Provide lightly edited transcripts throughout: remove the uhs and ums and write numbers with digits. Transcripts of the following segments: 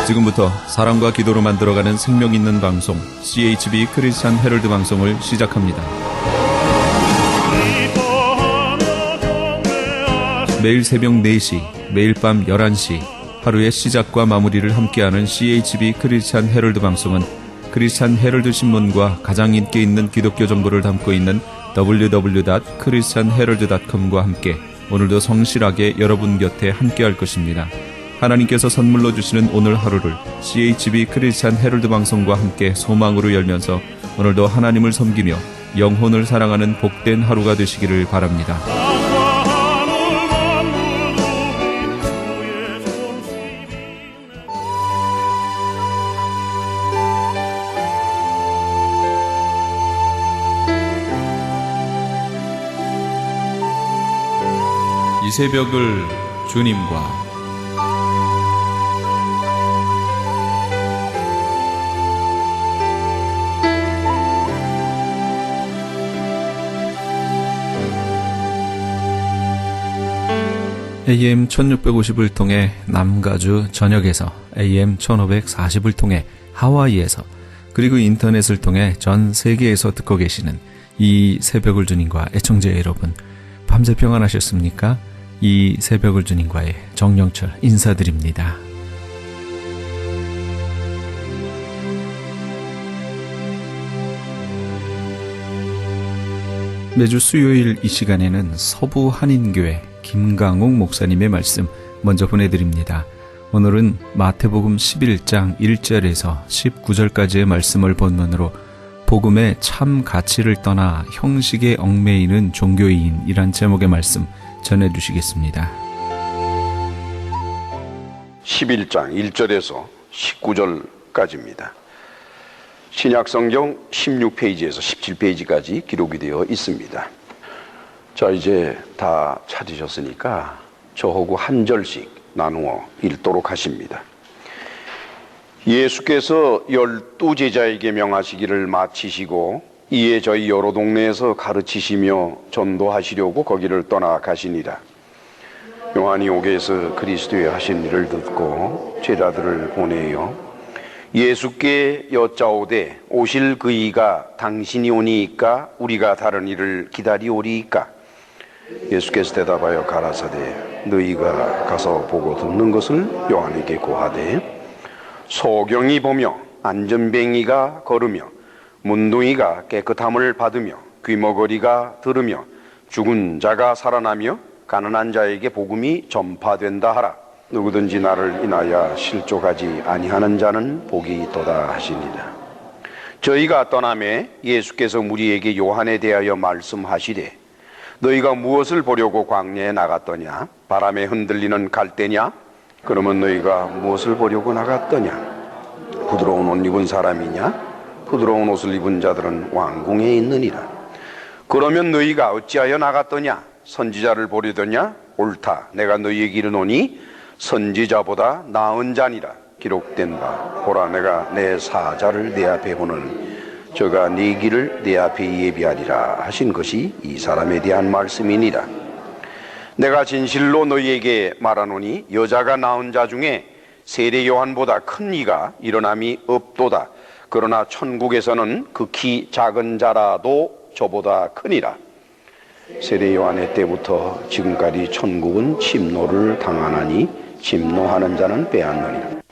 지금부터 사랑과 기도로 만들어가는 생명 있는 방송 CHB 크리스찬 헤럴드 방송을 시작합니다. 매일 새벽 4시, 매일 밤 11시 하루의 시작과 마무리를 함께하는 CHB 크리스찬 헤럴드 방송은 크리스찬 헤럴드 신문과 가장 인기 있는 기독교 정보를 담고 있는 www.christianherald.com과 함께 오늘도 성실하게 여러분 곁에 함께할 것입니다. 하나님께서 선물로 주시는 오늘 하루를 CHB 크리스찬 헤럴드 방송과 함께 소망으로 열면서 오늘도 하나님을 섬기며 영혼을 사랑하는 복된 하루가 되시기를 바랍니다. 이 새벽을 주님과 AM 1650을 통해 남가주 전역에서 AM 1540을 통해 하와이에서 그리고 인터넷을 통해 전 세계에서 듣고 계시는 이 새벽을 주님과 애청자 여러분, 밤새 평안하셨습니까? 이 새벽을 주님과의 정영철 인사드립니다. 매주 수요일 이 시간에는 서부 한인교회 김강욱 목사님의 말씀 먼저 보내드립니다. 오늘은 마태복음 11장 1절에서 19절까지의 말씀을 본문으로 복음의 참 가치를 떠나 형식에 얽매이는 종교인이란 제목의 말씀 전해주시겠습니다. 11장 1절에서 19절까지입니다. 신약성경 16페이지에서 17페이지까지 기록이 되어 있습니다. 자, 이제 다 찾으셨으니까 저하고 한 절씩 나누어 읽도록 하십니다. 예수께서 12제자에게 명하시기를 마치시고 이에 저희 여러 동네에서 가르치시며 전도하시려고 거기를 떠나 가시니라. 요한이 옥에서 그리스도의 하신 일을 듣고 제자들을 보내어 예수께 여짜오되 오실 그 이가 당신이 오니이까 우리가 다른 일을 기다리오리이까? 예수께서 대답하여 가라사대 너희가 가서 보고 듣는 것을 요한에게 고하되 소경이 보며 안전뱅이가 걸으며 문둥이가 깨끗함을 받으며 귀머거리가 들으며 죽은 자가 살아나며 가난한 자에게 복음이 전파된다 하라. 누구든지 나를 인하여 실족하지 아니하는 자는 복이 있도다 하시니라. 저희가 떠나매 예수께서 무리에게 요한에 대하여 말씀하시되 너희가 무엇을 보려고 광야에 나갔더냐? 바람에 흔들리는 갈대냐? 그러면 너희가 무엇을 보려고 나갔더냐? 부드러운 옷 입은 사람이냐? 부드러운 옷을 입은 자들은 왕궁에 있느니라. 그러면 너희가 어찌하여 나갔더냐? 선지자를 보려더냐? 옳다. 내가 너희에게 이르노니 선지자보다 나은 자니라. 기록된 바 보라 내가 내 사자를 내 앞에 보내니 저가 네 길을 내 앞에 예비하리라 하신 것이 이 사람에 대한 말씀이니라. 내가 진실로 너희에게 말하노니 여자가 낳은 자 중에 세례 요한보다 큰 이가 일어남이 없도다. 그러나 천국에서는 극히 작은 자라도 저보다 크니라. 세례 요한의 때부터 지금까지 천국은 침노를 당하나니 침노하는 자는 빼앗느니라.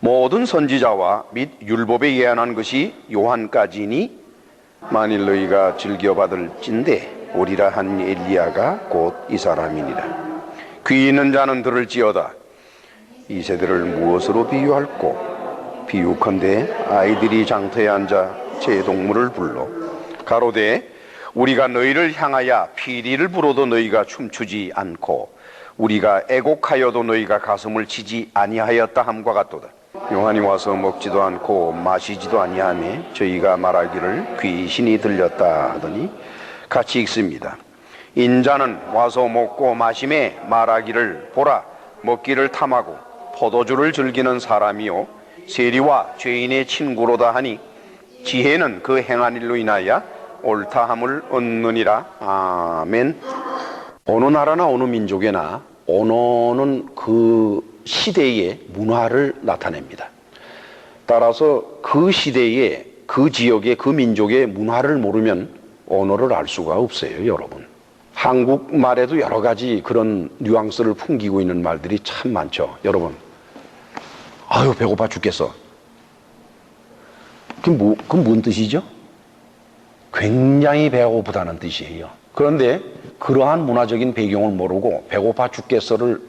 모든 선지자와 및 율법에 예언한 것이 요한까지니 만일 너희가 즐겨받을 찐대 오리라 한 엘리야가 곧 이 사람이니라. 귀 있는 자는 들을지어다. 이 세대를 무엇으로 비유할꼬? 비유컨대 아이들이 장터에 앉아 제 동물을 불러 가로되 우리가 너희를 향하여 피리를 불어도 너희가 춤추지 않고 우리가 애곡하여도 너희가 가슴을 치지 아니하였다 함과 같도다. 요한이 와서 먹지도 않고 마시지도 아니하며 저희가 말하기를 귀신이 들렸다 하더니 같이 읽습니다. 인자는 와서 먹고 마심에 말하기를 보라 먹기를 탐하고 포도주를 즐기는 사람이요 세리와 죄인의 친구로다 하니 지혜는 그 행한 일로 인하여 옳다함을 얻느니라. 아멘. 어느 나라나 어느 민족에나 언어는 그 시대의 문화를 나타냅니다. 따라서 그 시대의 그 지역의 그 민족의 문화를 모르면 언어를 알 수가 없어요, 여러분. 한국말에도 여러 가지 그런 뉘앙스를 풍기고 있는 말들이 참 많죠. 여러분, 아유 배고파 죽겠어. 그건 뭔 뜻이죠? 굉장히 배가 고프다는 뜻이에요. 그런데 그러한 문화적인 배경을 모르고 배고파 죽겠어를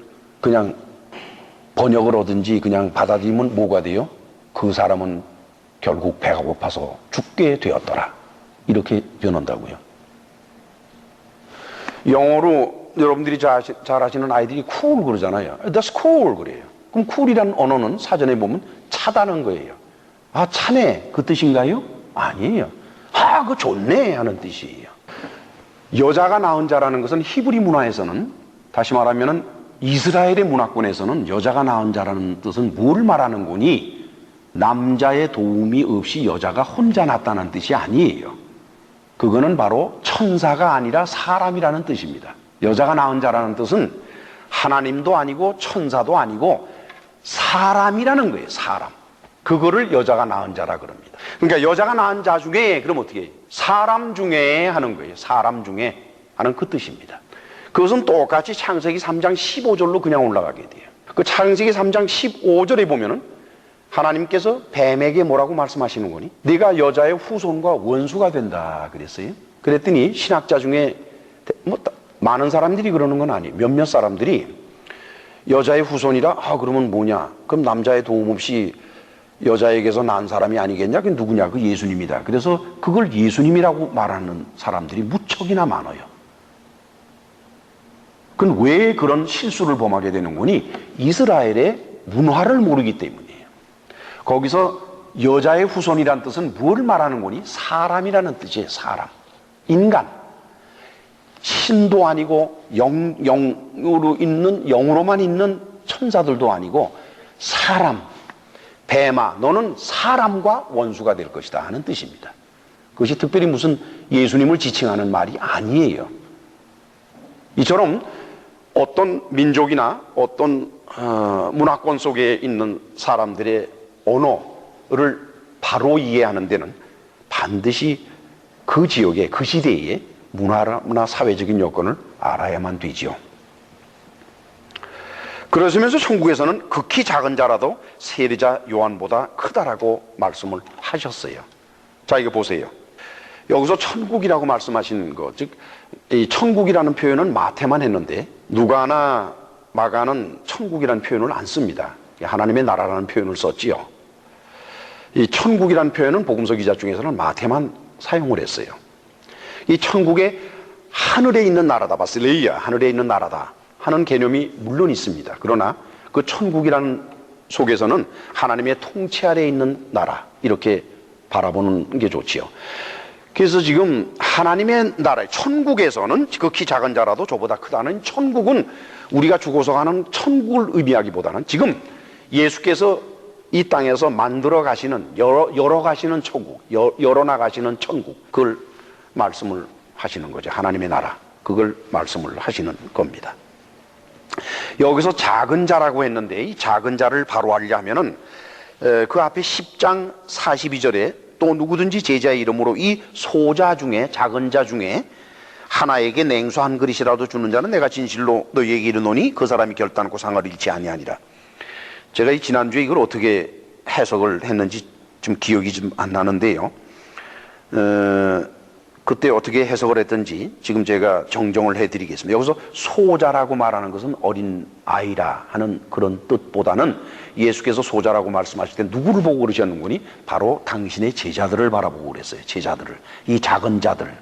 그냥 번역을 하든지 그냥 받아들이면 뭐가 돼요? 그 사람은 결국 배가 고파서 죽게 되었더라. 이렇게 변한다고요. 영어로 여러분들이 잘 아시는 아이들이 cool 그러잖아요. That's cool 그래요. 그럼 cool이라는 언어는 사전에 보면 차다는 거예요. 아, 차네 그 뜻인가요? 아니에요. 아, 그거 좋네 하는 뜻이에요. 여자가 낳은 자라는 것은 히브리 문화에서는, 다시 말하면 이스라엘의 문화권에서는 여자가 낳은 자라는 뜻은 뭘 말하는 거니? 남자의 도움이 없이 여자가 혼자 낳았다는 뜻이 아니에요. 그거는 바로 천사가 아니라 사람이라는 뜻입니다. 여자가 낳은 자라는 뜻은 하나님도 아니고 천사도 아니고 사람이라는 거예요. 사람. 그거를 여자가 낳은 자라 그럽니다. 그러니까 여자가 낳은 자 중에, 그럼 어떻게 해요? 사람 중에 하는 거예요. 사람 중에 하는 그 뜻입니다. 그것은 똑같이 창세기 3장 15절로 그냥 올라가게 돼요. 그 창세기 3장 15절에 보면은 하나님께서 뱀에게 뭐라고 말씀하시는 거니? 네가 여자의 후손과 원수가 된다 그랬어요. 그랬더니 신학자 중에 뭐 많은 사람들이 그러는 건 아니에요. 몇몇 사람들이 여자의 후손이라, 아 그러면 뭐냐? 그럼 남자의 도움 없이 여자에게서 난 사람이 아니겠냐? 그게 누구냐? 그 예수님이다. 그래서 그걸 예수님이라고 말하는 사람들이 무척이나 많아요. 그건 왜 그런 실수를 범하게 되는 거니? 이스라엘의 문화를 모르기 때문이에요. 거기서 여자의 후손이란 뜻은 뭘 말하는 거니? 사람이라는 뜻이에요. 사람. 인간. 신도 아니고 영으로만 있는 천사들도 아니고 사람. 뱀아, 너는 사람과 원수가 될 것이다 하는 뜻입니다. 그것이 특별히 무슨 예수님을 지칭하는 말이 아니에요. 이처럼 어떤 민족이나 어떤 문화권 속에 있는 사람들의 언어를 바로 이해하는 데는 반드시 그 지역의 그 시대의 문화나 사회적인 여건을 알아야만 되지요. 그러시면서 천국에서는 극히 작은 자라도 세례자 요한보다 크다라고 말씀을 하셨어요. 자, 이거 보세요. 여기서 천국이라고 말씀하신 것, 즉 이 천국이라는 표현은 마태만 했는데 누가나 마가는 천국이라는 표현을 안 씁니다. 하나님의 나라라는 표현을 썼지요. 이 천국이라는 표현은 복음서 기자 중에서는 마태만 사용을 했어요. 이 천국의 하늘에 있는 나라다, 바실레이아, 하늘에 있는 나라다 하는 개념이 물론 있습니다. 그러나 그 천국이라는 속에서는 하나님의 통치 아래에 있는 나라, 이렇게 바라보는 게 좋지요. 그래서 지금 하나님의 나라, 천국에서는 극히 작은 자라도 저보다 크다는, 천국은 우리가 죽어서 가는 천국을 의미하기보다는 지금 예수께서 이 땅에서 만들어 가시는, 열어 가시는 천국, 열어나가시는 천국, 그걸 말씀을 하시는 거죠. 하나님의 나라, 그걸 말씀을 하시는 겁니다. 여기서 작은 자라고 했는데, 이 작은 자를 바로 알려면은 그 앞에 10장 42절에 또 누구든지 제자의 이름으로 이 소자 중에, 작은 자 중에 하나에게 냉수 한 그릇이라도 주는 자는 내가 진실로 너희에게 이르노니 그 사람이 결단코 상을 잃지 아니하니라. 제가 이 지난주에 이걸 어떻게 해석을 했는지 좀 기억이 좀 안 나는데요. 그때 어떻게 해석을 했든지 지금 제가 정정을 해드리겠습니다. 여기서 소자라고 말하는 것은 어린 아이라 하는 그런 뜻보다는 예수께서 소자라고 말씀하실 때 누구를 보고 그러셨는 거니? 바로 당신의 제자들을 바라보고 그랬어요. 제자들을. 이 작은 자들.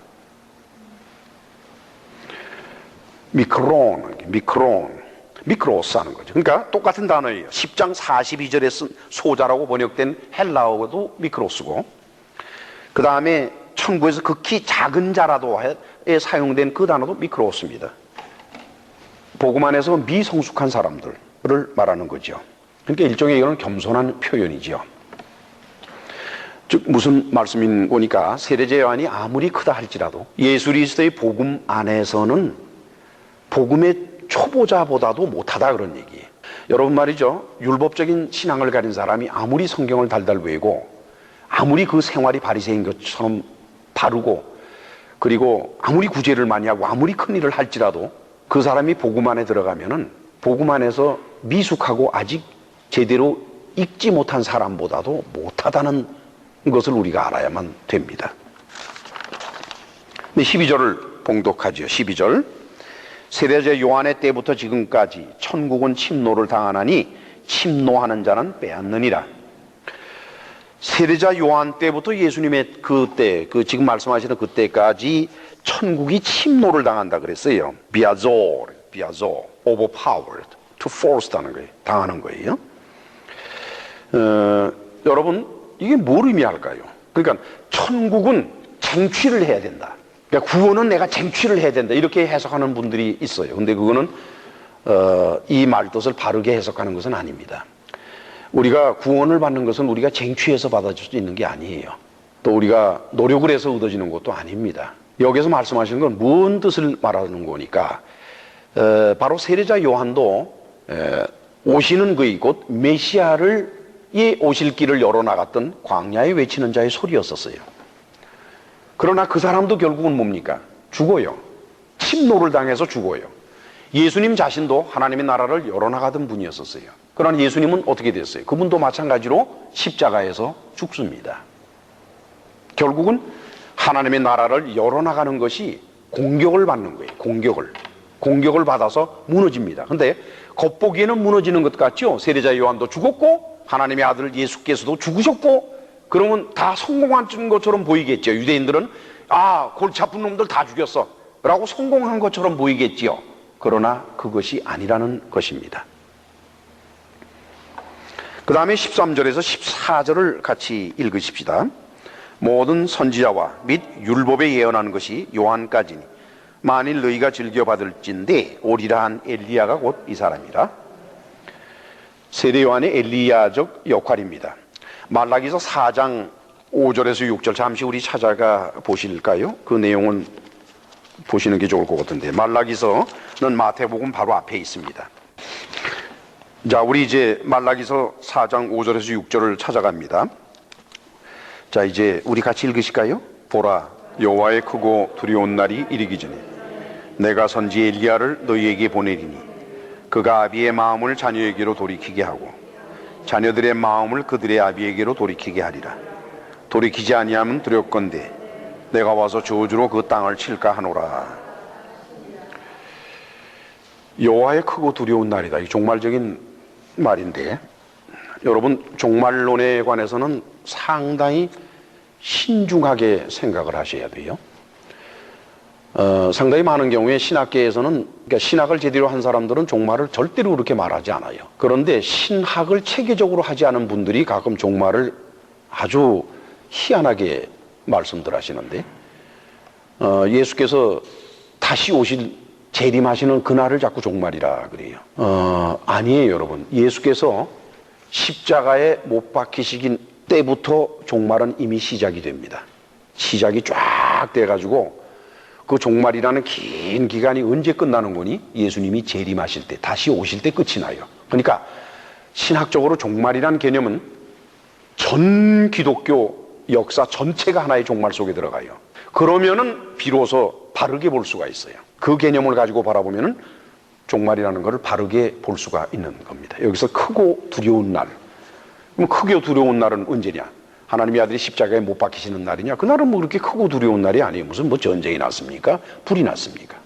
미크로스 하는 거죠. 그러니까 똑같은 단어예요. 10장 42절에 쓴 소자라고 번역된 헬라어도 미크로스고, 그 다음에 천국에서 극히 작은 자라도에 사용된 그 단어도 미크로스입니다. 복음 안에서 미성숙한 사람들을 말하는 거죠. 그러니까 일종의 이거는 겸손한 표현이죠. 즉 무슨 말씀인 거니까 세례자 요한이 아무리 크다 할지라도 예수 그리스도의 복음 안에서는 복음의 초보자보다도 못하다 그런 얘기예요. 여러분 말이죠. 율법적인 신앙을 가진 사람이 아무리 성경을 달달 외고 아무리 그 생활이 바리새인 것처럼 바르고 그리고 아무리 구제를 많이 하고 아무리 큰 일을 할지라도 그 사람이 복음 안에 들어가면은 복음 안에서 미숙하고 아직 제대로 읽지 못한 사람보다도 못하다는 것을 우리가 알아야만 됩니다. 12절을 봉독하죠. 12절. 세례자 요한의 때부터 지금까지 천국은 침노를 당하나니 침노하는 자는 빼앗느니라. 세례자 요한 때부터 예수님의 그때, 지금 말씀하시는 그때까지 천국이 침노를 당한다 그랬어요. 비아조, overpowered, to forced하는 거예요. 당하는 거예요. 여러분, 이게 뭘 의미할까요? 그러니까 천국은 쟁취를 해야 된다. 그러니까 구원은 내가 쟁취를 해야 된다. 이렇게 해석하는 분들이 있어요. 근데 그거는 이 말뜻을 바르게 해석하는 것은 아닙니다. 우리가 구원을 받는 것은 우리가 쟁취해서 받아줄 수 있는 게 아니에요. 또 우리가 노력을 해서 얻어지는 것도 아닙니다. 여기서 말씀하시는 건 무슨 뜻을 말하는 거니까 바로 세례자 요한도 오시는 그의 곧 메시아를 오실 길을 열어나갔던 광야에 외치는 자의 소리였었어요. 그러나 그 사람도 결국은 뭡니까? 죽어요. 침노를 당해서 죽어요. 예수님 자신도 하나님의 나라를 열어나가던 분이었었어요. 그러나 예수님은 어떻게 됐어요? 그분도 마찬가지로 십자가에서 죽습니다. 결국은 하나님의 나라를 열어나가는 것이 공격을 받는 거예요. 공격을 받아서 무너집니다. 근데 겉보기에는 무너지는 것 같죠? 세례자 요한도 죽었고 하나님의 아들 예수께서도 죽으셨고 그러면 다 성공한 것처럼 보이겠죠. 유대인들은 골치 아픈 놈들 다 죽였어 라고 성공한 것처럼 보이겠지요. 그러나 그것이 아니라는 것입니다. 그 다음에 13절에서 14절을 같이 읽으십시다. 모든 선지자와 및 율법에 예언한 것이 요한까지니 만일 너희가 즐겨받을진대 오리라 한 엘리야가 곧 이 사람이라. 세례 요한의 엘리야적 역할입니다. 말라기서 4장 5절에서 6절 잠시 우리 찾아가 보실까요? 그 내용은 보시는 게 좋을 것 같은데 말라기서는 마태복음 바로 앞에 있습니다. 자, 우리 이제 말라기서 4장 5절에서 6절을 찾아갑니다. 자, 이제 우리 같이 읽으실까요? 보라, 여호와의 크고 두려운 날이 이르기 전에 내가 선지 엘리야를 너희에게 보내리니 그가 아비의 마음을 자녀에게로 돌이키게 하고 자녀들의 마음을 그들의 아비에게로 돌이키게 하리라. 돌이키지 아니하면 두렵건대 내가 와서 저주로 그 땅을 칠까 하노라. 여호와의 크고 두려운 날이다. 이 종말적인 말인데 여러분 종말론에 관해서는 상당히 신중하게 생각을 하셔야 돼요. 상당히 많은 경우에 신학계에서는 그러니까 신학을 제대로 한 사람들은 종말을 절대로 그렇게 말하지 않아요. 그런데 신학을 체계적으로 하지 않은 분들이 가끔 종말을 아주 희한하게 말씀들 하시는데 예수께서 다시 오실 재림하시는 그날을 자꾸 종말이라 그래요. 아니에요, 여러분. 예수께서 십자가에 못 박히시긴 때부터 종말은 이미 시작이 됩니다. 시작이 쫙 돼가지고 그 종말이라는 긴 기간이 언제 끝나는 거니? 예수님이 재림하실 때, 다시 오실 때 끝이 나요. 그러니까 신학적으로 종말이라는 개념은 전 기독교 역사 전체가 하나의 종말 속에 들어가요. 그러면은 비로소 바르게 볼 수가 있어요. 그 개념을 가지고 바라보면은 종말이라는 것을 바르게 볼 수가 있는 겁니다. 여기서 크고 두려운 날. 그럼 크고 두려운 날은 언제냐? 하나님의 아들이 십자가에 못 박히시는 날이냐? 그날은 뭐 그렇게 크고 두려운 날이 아니에요. 무슨 뭐 전쟁이 났습니까? 불이 났습니까?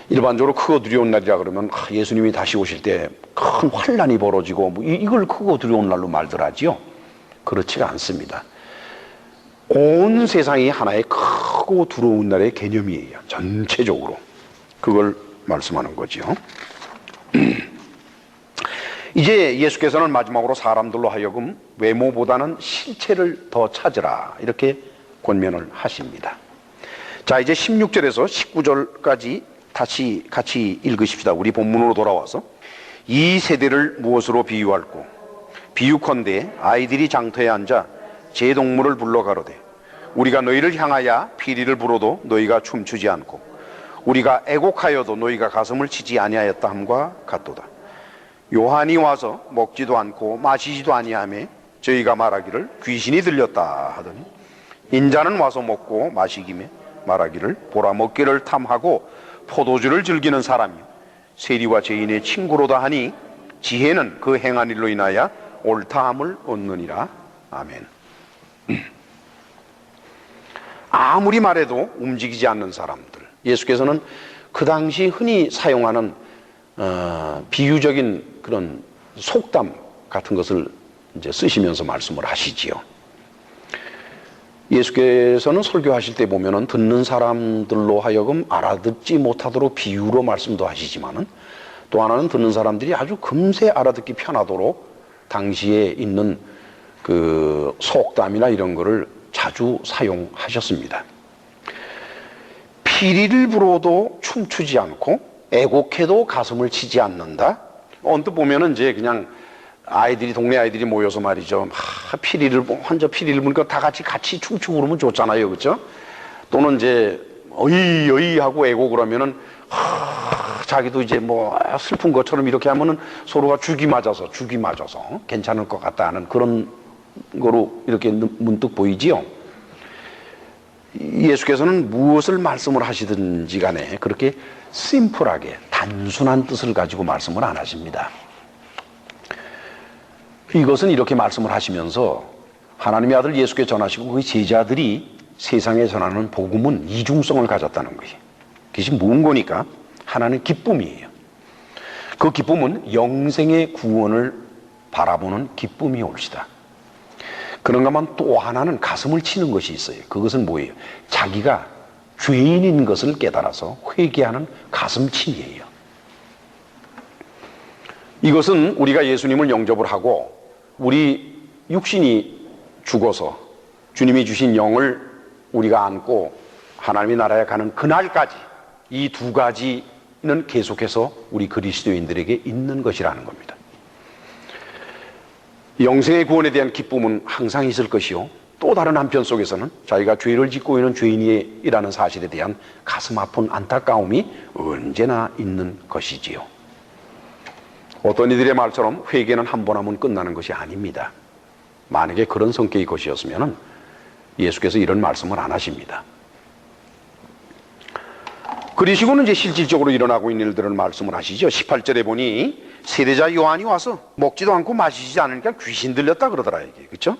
일반적으로 크고 두려운 날이라 그러면 예수님이 다시 오실 때 큰 환란이 벌어지고 뭐 이걸 크고 두려운 날로 말들 하지요. 그렇지가 않습니다. 온 세상이 하나의 크고 두려운 날의 개념이에요. 전체적으로. 그걸 말씀하는 거죠. 이제 예수께서는 마지막으로 사람들로 하여금 외모보다는 실체를 더 찾으라 이렇게 권면을 하십니다. 자, 이제 16절에서 19절까지 다시 같이 읽으십시다. 우리 본문으로 돌아와서 이 세대를 무엇으로 비유할꼬? 비유컨대 아이들이 장터에 앉아 제 동물을 불러 가로되 우리가 너희를 향하여 피리를 불어도 너희가 춤추지 않고 우리가 애곡하여도 너희가 가슴을 치지 아니하였다 함과 같도다. 요한이 와서 먹지도 않고 마시지도 아니하며 저희가 말하기를 귀신이 들렸다 하더니 인자는 와서 먹고 마시기며 말하기를 보라 먹기를 탐하고 포도주를 즐기는 사람이요 세리와 죄인의 친구로다 하니 지혜는 그 행한 일로 인하여 옳다함을 얻느니라. 아멘. 아무리 말해도 움직이지 않는 사람들, 예수께서는 그 당시 흔히 사용하는 비유적인 그런 속담 같은 것을 이제 쓰시면서 말씀을 하시지요. 예수께서는 설교하실 때 보면은 듣는 사람들로 하여금 알아듣지 못하도록 비유로 말씀도 하시지만은 또 하나는 듣는 사람들이 아주 금세 알아듣기 편하도록 당시에 있는 그 속담이나 이런 거를 자주 사용하셨습니다. 피리를 불어도 춤추지 않고 애곡해도 가슴을 치지 않는다. 언뜻 보면은 이제 그냥 아이들이 동네 아이들이 모여서 말이죠. 환자 피리를 부니까 다 같이 춤추고 그러면 좋잖아요, 그렇죠? 또는 이제 어이 하고 애곡을 하면은 자기도 이제 뭐 슬픈 것처럼 이렇게 하면은 서로가 죽이 맞아서 괜찮을 것 같다 하는 그런 거로 이렇게 문득 보이지요. 예수께서는 무엇을 말씀을 하시든지 간에 그렇게 심플하게 단순한 뜻을 가지고 말씀을 안 하십니다. 이것은 이렇게 말씀을 하시면서 하나님의 아들 예수께 전하시고 그 제자들이 세상에 전하는 복음은 이중성을 가졌다는 것이. 그것이 무슨 거니까? 하나는 기쁨이에요. 그 기쁨은 영생의 구원을 바라보는 기쁨이 옳시다. 그런가만 또 하나는 가슴을 치는 것이 있어요. 그것은 뭐예요? 자기가 죄인인 것을 깨달아서 회개하는 가슴침이에요. 이것은 우리가 예수님을 영접을 하고 우리 육신이 죽어서 주님이 주신 영을 우리가 안고 하나님의 나라에 가는 그날까지 이 두 가지는 계속해서 우리 그리스도인들에게 있는 것이라는 겁니다. 영생의 구원에 대한 기쁨은 항상 있을 것이요, 또 다른 한편 속에서는 자기가 죄를 짓고 있는 죄인이라는 사실에 대한 가슴 아픈 안타까움이 언제나 있는 것이지요. 어떤 이들의 말처럼 회개는 한 번 하면 끝나는 것이 아닙니다. 만약에 그런 성격의 것이었으면 예수께서 이런 말씀을 안 하십니다. 그러시고는 이제 실질적으로 일어나고 있는 일들을 말씀을 하시죠. 18절에 보니 세례자 요한이 와서 먹지도 않고 마시지 않으니까 귀신 들렸다 그러더라, 이게. 그렇죠?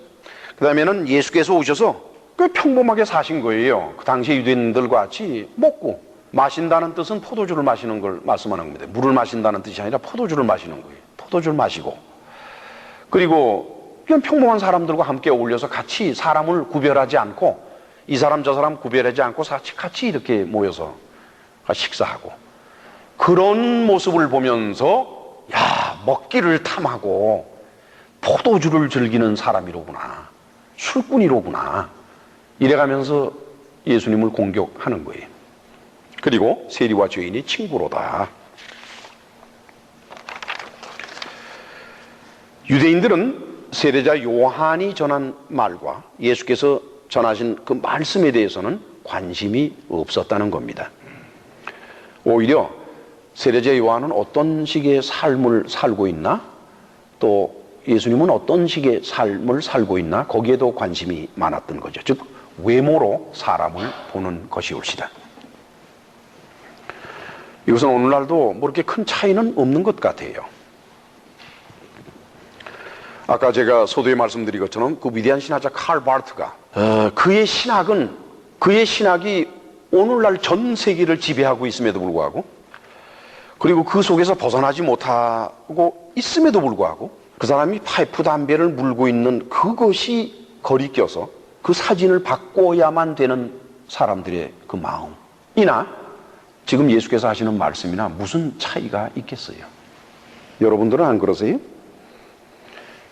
그 다음에는 예수께서 오셔서 꽤 평범하게 사신 거예요. 그 당시 유대인들과 같이 먹고 마신다는 뜻은 포도주를 마시는 걸 말씀하는 겁니다. 물을 마신다는 뜻이 아니라 포도주를 마시는 거예요. 포도주를 마시고, 그리고 그냥 평범한 사람들과 함께 어울려서 같이 사람을 구별하지 않고 이 사람 저 사람 구별하지 않고 같이 이렇게 모여서 식사하고, 그런 모습을 보면서 야, 먹기를 탐하고 포도주를 즐기는 사람이로구나, 술꾼이로구나, 이래가면서 예수님을 공격하는 거예요. 그리고 세리와 죄인이 친구로다. 유대인들은 세례자 요한이 전한 말과 예수께서 전하신 그 말씀에 대해서는 관심이 없었다는 겁니다. 오히려 세례자 요한은 어떤 식의 삶을 살고 있나, 또 예수님은 어떤 식의 삶을 살고 있나, 거기에도 관심이 많았던 거죠. 즉 외모로 사람을 보는 것이 옳시다. 이것은 오늘날도 뭐 그렇게 큰 차이는 없는 것 같아요. 아까 제가 소두에 말씀드린 것처럼 그 위대한 신학자 칼 바르트가 그의 신학이 오늘날 전 세계를 지배하고 있음에도 불구하고, 그리고 그 속에서 벗어나지 못하고 있음에도 불구하고 그 사람이 파이프 담배를 물고 있는 그것이 거리껴서 그 사진을 바꿔야만 되는 사람들의 그 마음이나 지금 예수께서 하시는 말씀이나 무슨 차이가 있겠어요? 여러분들은 안 그러세요?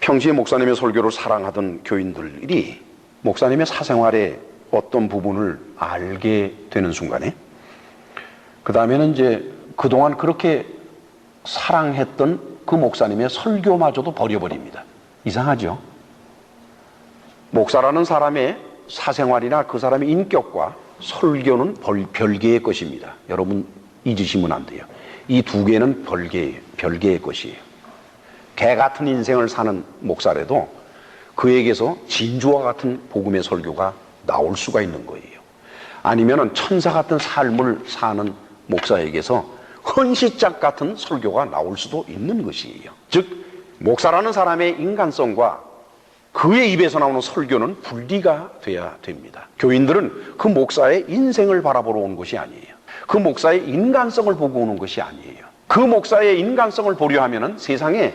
평시에 목사님의 설교를 사랑하던 교인들이 목사님의 사생활의 어떤 부분을 알게 되는 순간에 그 다음에는 이제 그동안 그렇게 사랑했던 그 목사님의 설교마저도 버려버립니다. 이상하죠? 목사라는 사람의 사생활이나 그 사람의 인격과 설교는 별개의 것입니다. 여러분 잊으시면 안 돼요. 이 두 개는 별개의 것이에요. 개 같은 인생을 사는 목사라도 그에게서 진주와 같은 복음의 설교가 나올 수가 있는 거예요. 아니면은 천사 같은 삶을 사는 목사에게서 헌시짝 같은 설교가 나올 수도 있는 것이에요. 즉 목사라는 사람의 인간성과 그의 입에서 나오는 설교는 분리가 돼야 됩니다. 교인들은 그 목사의 인생을 바라보러 온 것이 아니에요. 그 목사의 인간성을 보고 오는 것이 아니에요. 그 목사의 인간성을 보려 하면은 세상에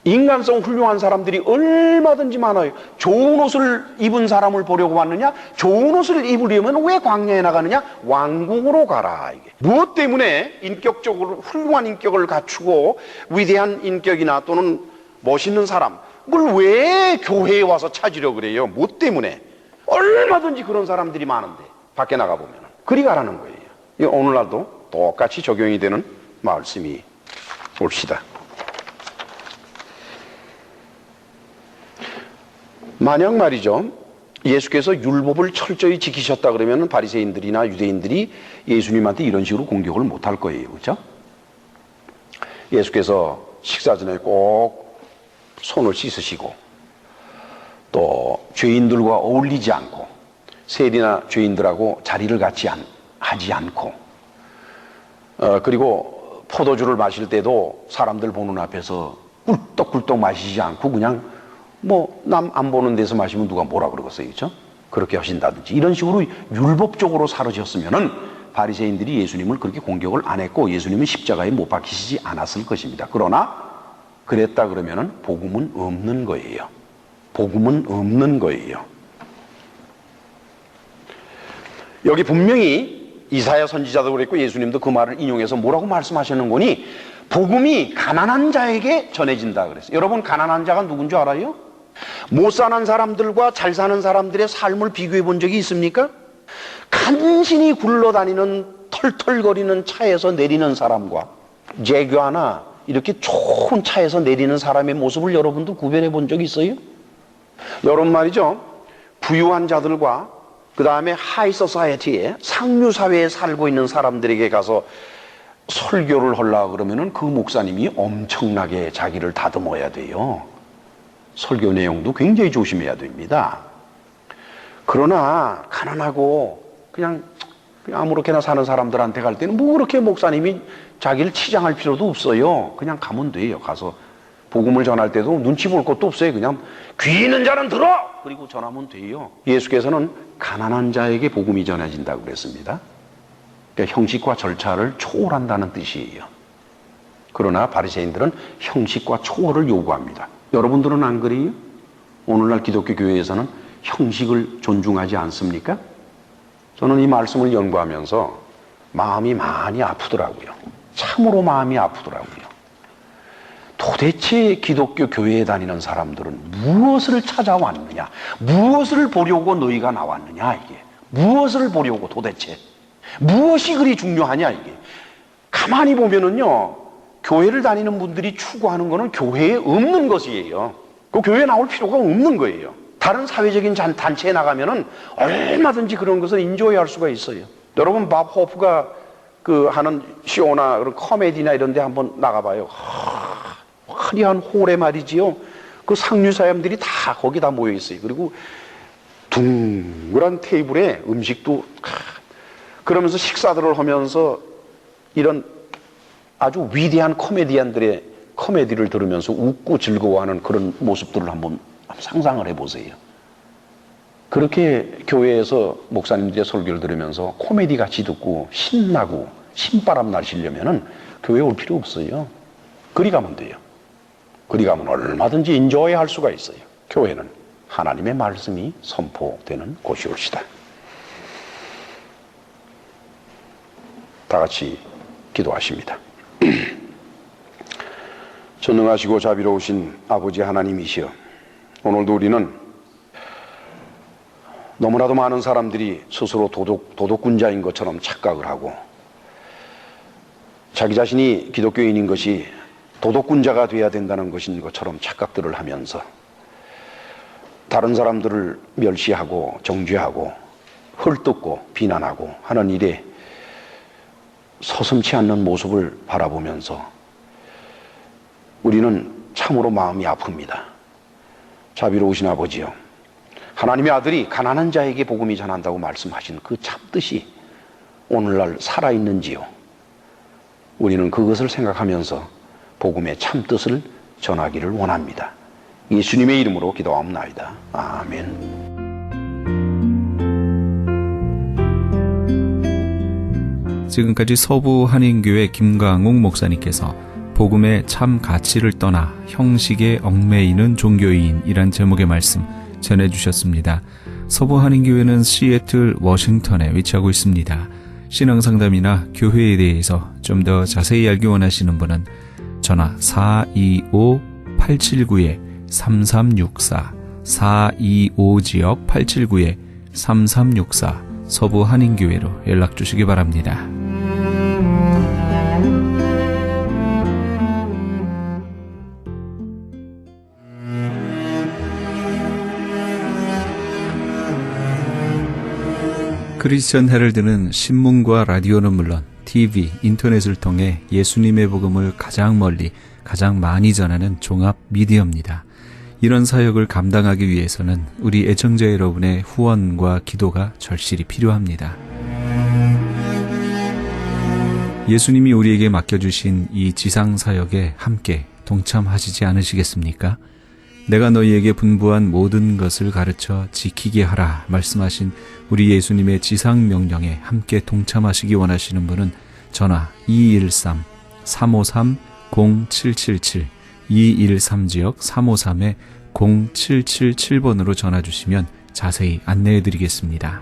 인간성 훌륭한 사람들이 얼마든지 많아요. 좋은 옷을 입은 사람을 보려고 왔느냐? 좋은 옷을 입으려면 왜 광야에 나가느냐? 왕궁으로 가라. 이게. 무엇 때문에 인격적으로 훌륭한 인격을 갖추고 위대한 인격이나 또는 멋있는 사람, 그걸 왜 교회에 와서 찾으려고 그래요? 무엇 때문에? 얼마든지 그런 사람들이 많은데 밖에 나가보면 그리 가라는 거예요. 오늘날도 똑같이 적용이 되는 말씀이 옳시다. 만약 말이죠, 예수께서 율법을 철저히 지키셨다 그러면 바리새인들이나 유대인들이 예수님한테 이런 식으로 공격을 못할 거예요. 그렇죠? 예수께서 식사 전에 꼭 손을 씻으시고 또 죄인들과 어울리지 않고 세리나 죄인들하고 자리를 같이 하지 않고 그리고 포도주를 마실 때도 사람들 보는 앞에서 꿀떡꿀떡 마시지 않고 그냥 뭐 남 안 보는 데서 마시면 누가 뭐라 그러겠어요, 그렇죠? 그렇게 하신다든지 이런 식으로 율법적으로 사르셨으면은 바리새인들이 예수님을 그렇게 공격을 안 했고 예수님은 십자가에 못 박히시지 않았을 것입니다. 그러나 그랬다 그러면은 복음은 없는 거예요. 복음은 없는 거예요. 여기 분명히 이사야 선지자도 그랬고 예수님도 그 말을 인용해서 뭐라고 말씀하시는 거니? 복음이 가난한 자에게 전해진다 그랬어요. 여러분 가난한 자가 누군지 알아요? 못 사는 사람들과 잘 사는 사람들의 삶을 비교해 본 적이 있습니까? 간신히 굴러다니는 털털거리는 차에서 내리는 사람과 제규하나 이렇게 좋은 차에서 내리는 사람의 모습을 여러분도 구별해 본 적이 있어요? 여러분 말이죠, 부유한 자들과 그 다음에 하이 소사이어티에 상류 사회에 살고 있는 사람들에게 가서 설교를 하려고 그러면은 그 목사님이 엄청나게 자기를 다듬어야 돼요. 설교 내용도 굉장히 조심해야 됩니다. 그러나 가난하고 그냥 아무렇게나 사는 사람들한테 갈 때는 뭐 그렇게 목사님이 자기를 치장할 필요도 없어요. 그냥 가면 돼요. 가서 복음을 전할 때도 눈치 볼 것도 없어요. 그냥 귀 있는 자는 들어! 그리고 전하면 돼요. 예수께서는 가난한 자에게 복음이 전해진다고 그랬습니다. 그러니까 형식과 절차를 초월한다는 뜻이에요. 그러나 바리새인들은 형식과 초월을 요구합니다. 여러분들은 안 그래요? 오늘날 기독교 교회에서는 형식을 존중하지 않습니까? 저는 이 말씀을 연구하면서 마음이 많이 아프더라고요. 참으로 마음이 아프더라고요. 도대체 기독교 교회에 다니는 사람들은 무엇을 찾아왔느냐? 무엇을 보려고 너희가 나왔느냐? 이게 무엇을 보려고 도대체? 무엇이 그리 중요하냐? 이게 가만히 보면은요, 교회를 다니는 분들이 추구하는 것은 교회에 없는 것이에요. 그 교회에 나올 필요가 없는 거예요. 다른 사회적인 단체에 나가면은 얼마든지 그런 것을 인조해할 수가 있어요. 여러분 밥 호프가 그 하는 쇼나 그런 코미디나 이런 데 한번 나가봐요. 화려한 홀에 말이지요, 그 상류 사람들이 다 거기 다 모여 있어요. 그리고 둥그란 테이블에 음식도 그러면서 식사들을 하면서 이런 아주 위대한 코미디언들의 코미디를 들으면서 웃고 즐거워하는 그런 모습들을 한번 상상을 해보세요. 그렇게 교회에서 목사님들의 설교를 들으면서 코미디 같이 듣고 신나고 신바람 나시려면은 교회에 올 필요 없어요. 그리 가면 돼요. 그리 가면 얼마든지 인조해할 수가 있어요. 교회는 하나님의 말씀이 선포되는 곳이올시다. 다 같이 기도하십니다. 전능하시고 자비로우신 아버지 하나님이시여, 오늘도 우리는 너무나도 많은 사람들이 스스로 도덕군자인 것처럼 착각을 하고 자기 자신이 기독교인인 것이 도덕군자가 되어야 된다는 것인 것처럼 착각들을 하면서 다른 사람들을 멸시하고 정죄하고 헐뜯고 비난하고 하는 일에 서슴치 않는 모습을 바라보면서 우리는 참으로 마음이 아픕니다. 자비로우신 아버지요, 하나님의 아들이 가난한 자에게 복음이 전한다고 말씀하신 그 참뜻이 오늘날 살아있는지요? 우리는 그것을 생각하면서 복음의 참뜻을 전하기를 원합니다. 예수님의 이름으로 기도하옵나이다. 아멘. 지금까지 서부 한인교회 김광욱 목사님께서 복음의 참 가치를 떠나 형식에 얽매이는 종교인이란 제목의 말씀 전해주셨습니다. 서부 한인교회는 시애틀, 워싱턴에 위치하고 있습니다. 신앙상담이나 교회에 대해서 좀 더 자세히 알기 원하시는 분은 전화 425-879-3364 425-879-3364 서부 한인교회로 연락 주시기 바랍니다. 크리스천 헤럴드는 신문과 라디오는 물론 TV, 인터넷을 통해 예수님의 복음을 가장 멀리, 가장 많이 전하는 종합 미디어입니다. 이런 사역을 감당하기 위해서는 우리 애청자 여러분의 후원과 기도가 절실히 필요합니다. 예수님이 우리에게 맡겨주신 이 지상 사역에 함께 동참하시지 않으시겠습니까? 내가 너희에게 분부한 모든 것을 가르쳐 지키게 하라 말씀하신 우리 예수님의 지상 명령에 함께 동참하시기 원하시는 분은 전화 213-353-0777 213지역 353-0777번으로 전화 주시면 자세히 안내해 드리겠습니다.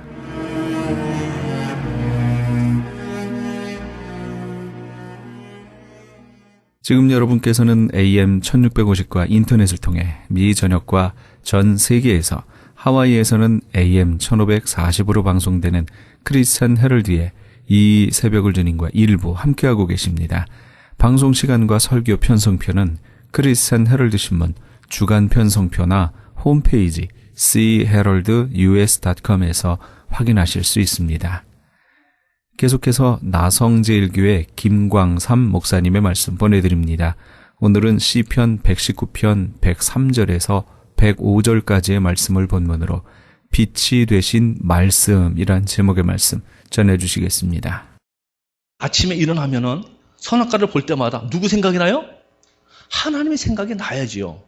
지금 여러분께서는 AM 1650과 인터넷을 통해 미 전역과 전 세계에서 하와이에서는 AM 1540으로 방송되는 크리스찬 헤럴드의 이 새벽을 주님과 일부 함께하고 계십니다. 방송 시간과 설교 편성표는 크리스찬 헤럴드 신문 주간 편성표나 홈페이지 cheheraldus.com에서 확인하실 수 있습니다. 계속해서 나성제일교회 김광삼 목사님의 말씀 보내드립니다. 오늘은 시편 119편 103절에서 105절까지의 말씀을 본문으로 빛이 되신 말씀이란 제목의 말씀 전해주시겠습니다. 아침에 일어나면은 선악과를 볼 때마다 누구 생각이 나요? 하나님의 생각이 나야지요.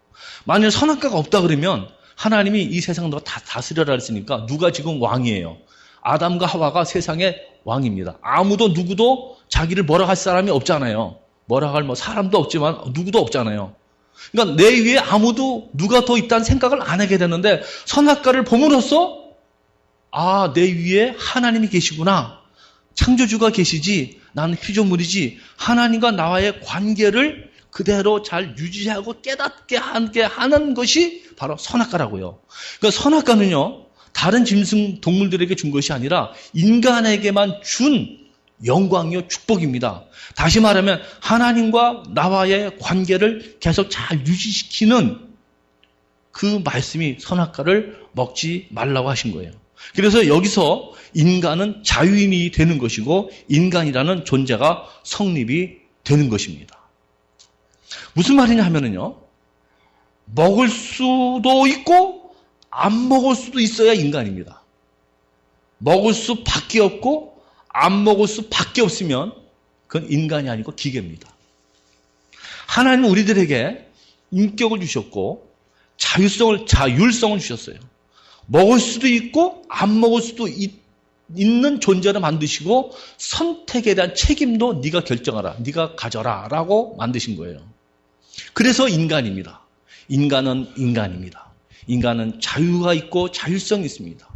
만일 선악과가 없다 그러면 하나님이 이 세상을 다 다스려라 했으니까 누가 지금 왕이에요? 아담과 하와가 세상의 왕입니다. 아무도 누구도 자기를 뭐라 할 사람이 없잖아요. 뭐라 할 사람도 없지만 누구도 없잖아요. 그러니까 내 위에 아무도 누가 더 있다는 생각을 안 하게 되는데 선악과를 봄으로써 내 위에 하나님이 계시구나. 창조주가 계시지 나는 피조물이지. 하나님과 나와의 관계를 그대로 잘 유지하고 깨닫게 하는 것이 바로 선악과라고요. 그러니까 선악과는요. 다른 짐승 동물들에게 준 것이 아니라 인간에게만 준 영광이요 축복입니다. 다시 말하면 하나님과 나와의 관계를 계속 잘 유지시키는 그 말씀이 선악과를 먹지 말라고 하신 거예요. 그래서 여기서 인간은 자유인이 되는 것이고 인간이라는 존재가 성립이 되는 것입니다. 무슨 말이냐 하면은요. 먹을 수도 있고 안 먹을 수도 있어야 인간입니다. 먹을 수밖에 없고 안 먹을 수밖에 없으면 그건 인간이 아니고 기계입니다. 하나님은 우리들에게 인격을 주셨고 자율성을 주셨어요. 먹을 수도 있고 안 먹을 수도 있는 존재를 만드시고 선택에 대한 책임도 네가 결정하라, 네가 가져라 라고 만드신 거예요. 그래서 인간입니다. 인간은 인간입니다. 인간은 자유가 있고 자율성이 있습니다.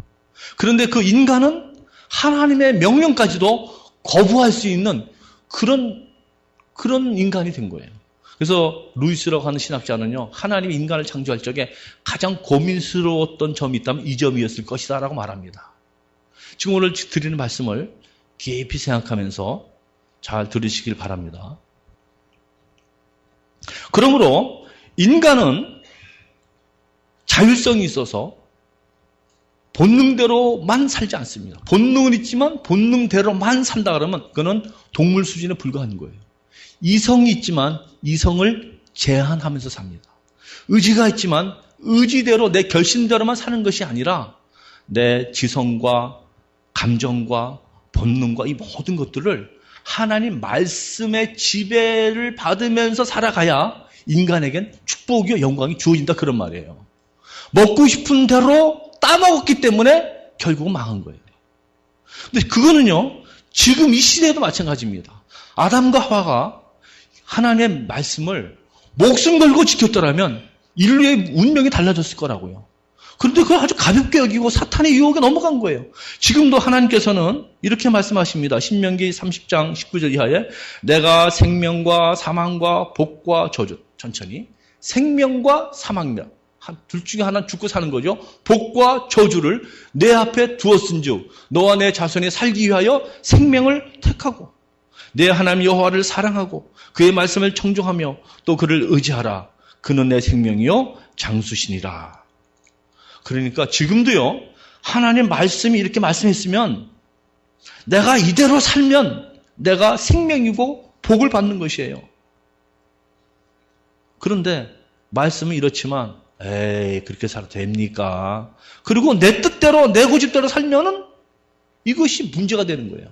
그런데 그 인간은 하나님의 명령까지도 거부할 수 있는 그런 인간이 된 거예요. 그래서 루이스라고 하는 신학자는요, 하나님이 인간을 창조할 적에 가장 고민스러웠던 점이 있다면 이 점이었을 것이다 라고 말합니다. 지금 오늘 드리는 말씀을 깊이 생각하면서 잘 들으시길 바랍니다. 그러므로 인간은 자율성이 있어서 본능대로만 살지 않습니다. 본능은 있지만 본능대로만 산다 그러면 그거는 동물 수준에 불과한 거예요. 이성이 있지만 이성을 제한하면서 삽니다. 의지가 있지만 의지대로 내 결심대로만 사는 것이 아니라 내 지성과 감정과 본능과 이 모든 것들을 하나님 말씀의 지배를 받으면서 살아가야 인간에겐 축복이요 영광이 주어진다 그런 말이에요. 먹고 싶은 대로 따먹었기 때문에 결국은 망한 거예요. 근데 그거는요, 지금 이 시대에도 마찬가지입니다. 아담과 하와가 하나님의 말씀을 목숨 걸고 지켰더라면 인류의 운명이 달라졌을 거라고요. 그런데 그걸 아주 가볍게 여기고 사탄의 유혹에 넘어간 거예요. 지금도 하나님께서는 이렇게 말씀하십니다. 신명기 30장 19절 이하에 내가 생명과 사망과 복과 저주, 천천히 생명과 사망이다. 둘 중에 하나는 죽고 사는 거죠. 복과 저주를 내 앞에 두었은즉 너와 내 자손이 살기 위하여 생명을 택하고 내 하나님 여호와를 사랑하고 그의 말씀을 청종하며 또 그를 의지하라. 그는 내 생명이요 장수시니라. 그러니까 지금도요, 하나님 말씀이 이렇게 말씀했으면 내가 이대로 살면 내가 생명이고 복을 받는 것이에요. 그런데 말씀은 이렇지만 에이 그렇게 살아도 됩니까? 그리고 내 뜻대로 내 고집대로 살면은 이것이 문제가 되는 거예요.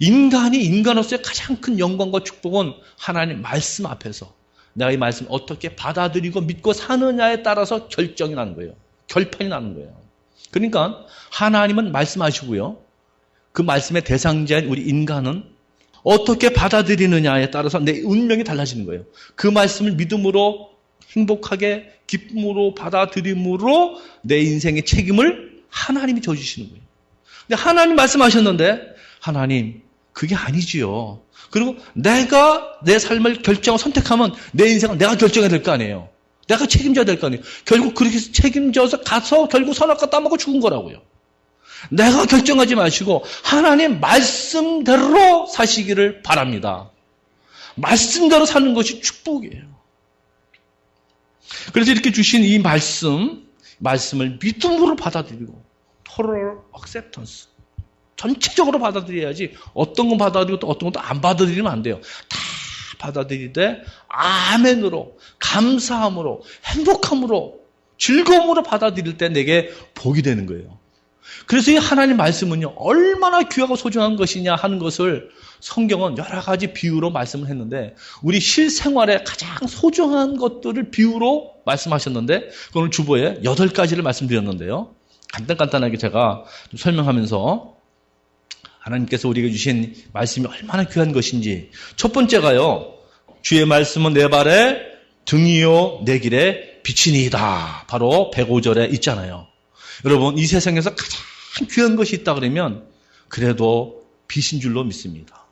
인간이 인간으로서의 가장 큰 영광과 축복은 하나님 말씀 앞에서 내가 이 말씀 어떻게 받아들이고 믿고 사느냐에 따라서 결정이 나는 거예요. 결판이 나는 거예요. 그러니까 하나님은 말씀하시고요. 그 말씀의 대상자인 우리 인간은 어떻게 받아들이느냐에 따라서 내 운명이 달라지는 거예요. 그 말씀을 믿음으로 행복하게 기쁨으로 받아들임으로 내 인생의 책임을 하나님이 져주시는 거예요. 근데 하나님 말씀하셨는데 하나님 그게 아니지요. 그리고 내가 내 삶을 결정하고 선택하면 내 인생은 내가 결정해야 될 거 아니에요. 내가 책임져야 될 거 아니에요. 결국 그렇게 책임져서 가서 결국 선악과 따먹고 죽은 거라고요. 내가 결정하지 마시고 하나님 말씀대로 사시기를 바랍니다. 말씀대로 사는 것이 축복이에요. 그래서 이렇게 주신 이 말씀을 믿음으로 받아들이고 total acceptance. 전체적으로 받아들여야지 어떤 건 받아들이고 또 어떤 것도 안 받아들이면 안 돼요. 다 받아들이되 아멘으로 감사함으로 행복함으로 즐거움으로 받아들일 때 내게 복이 되는 거예요. 그래서 이 하나님 말씀은요 얼마나 귀하고 소중한 것이냐 하는 것을 성경은 여러 가지 비유로 말씀을 했는데 우리 실생활에 가장 소중한 것들을 비유로 말씀하셨는데 오늘 주보에 8가지를 말씀드렸는데요. 간단하게 제가 좀 설명하면서 하나님께서 우리에게 주신 말씀이 얼마나 귀한 것인지. 첫 번째가요. 주의 말씀은 내 발에 등이요 내 길에 빛이니이다. 바로 105절에 있잖아요. 여러분 이 세상에서 가장 귀한 것이 있다 그러면 그래도 빛인 줄로 믿습니다.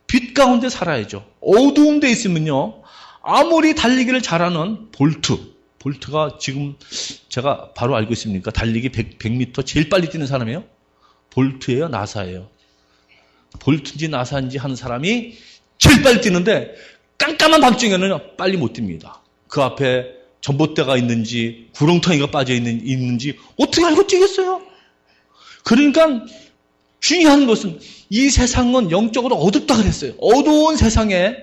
빛 가운데 살아야죠. 어두운 데 있으면요. 아무리 달리기를 잘하는 볼트가 지금 제가 바로 알고 있습니까? 달리기 100m 제일 빨리 뛰는 사람이에요? 볼트예요? 나사예요? 볼트인지 나사인지 하는 사람이 제일 빨리 뛰는데 깜깜한 밤중에는 빨리 못 뜁니다. 그 앞에 전봇대가 있는지 구렁텅이가 빠져 있는지 어떻게 알고 뛰겠어요? 그러니까 중요한 것은 이 세상은 영적으로 어둡다 그랬어요. 어두운 세상에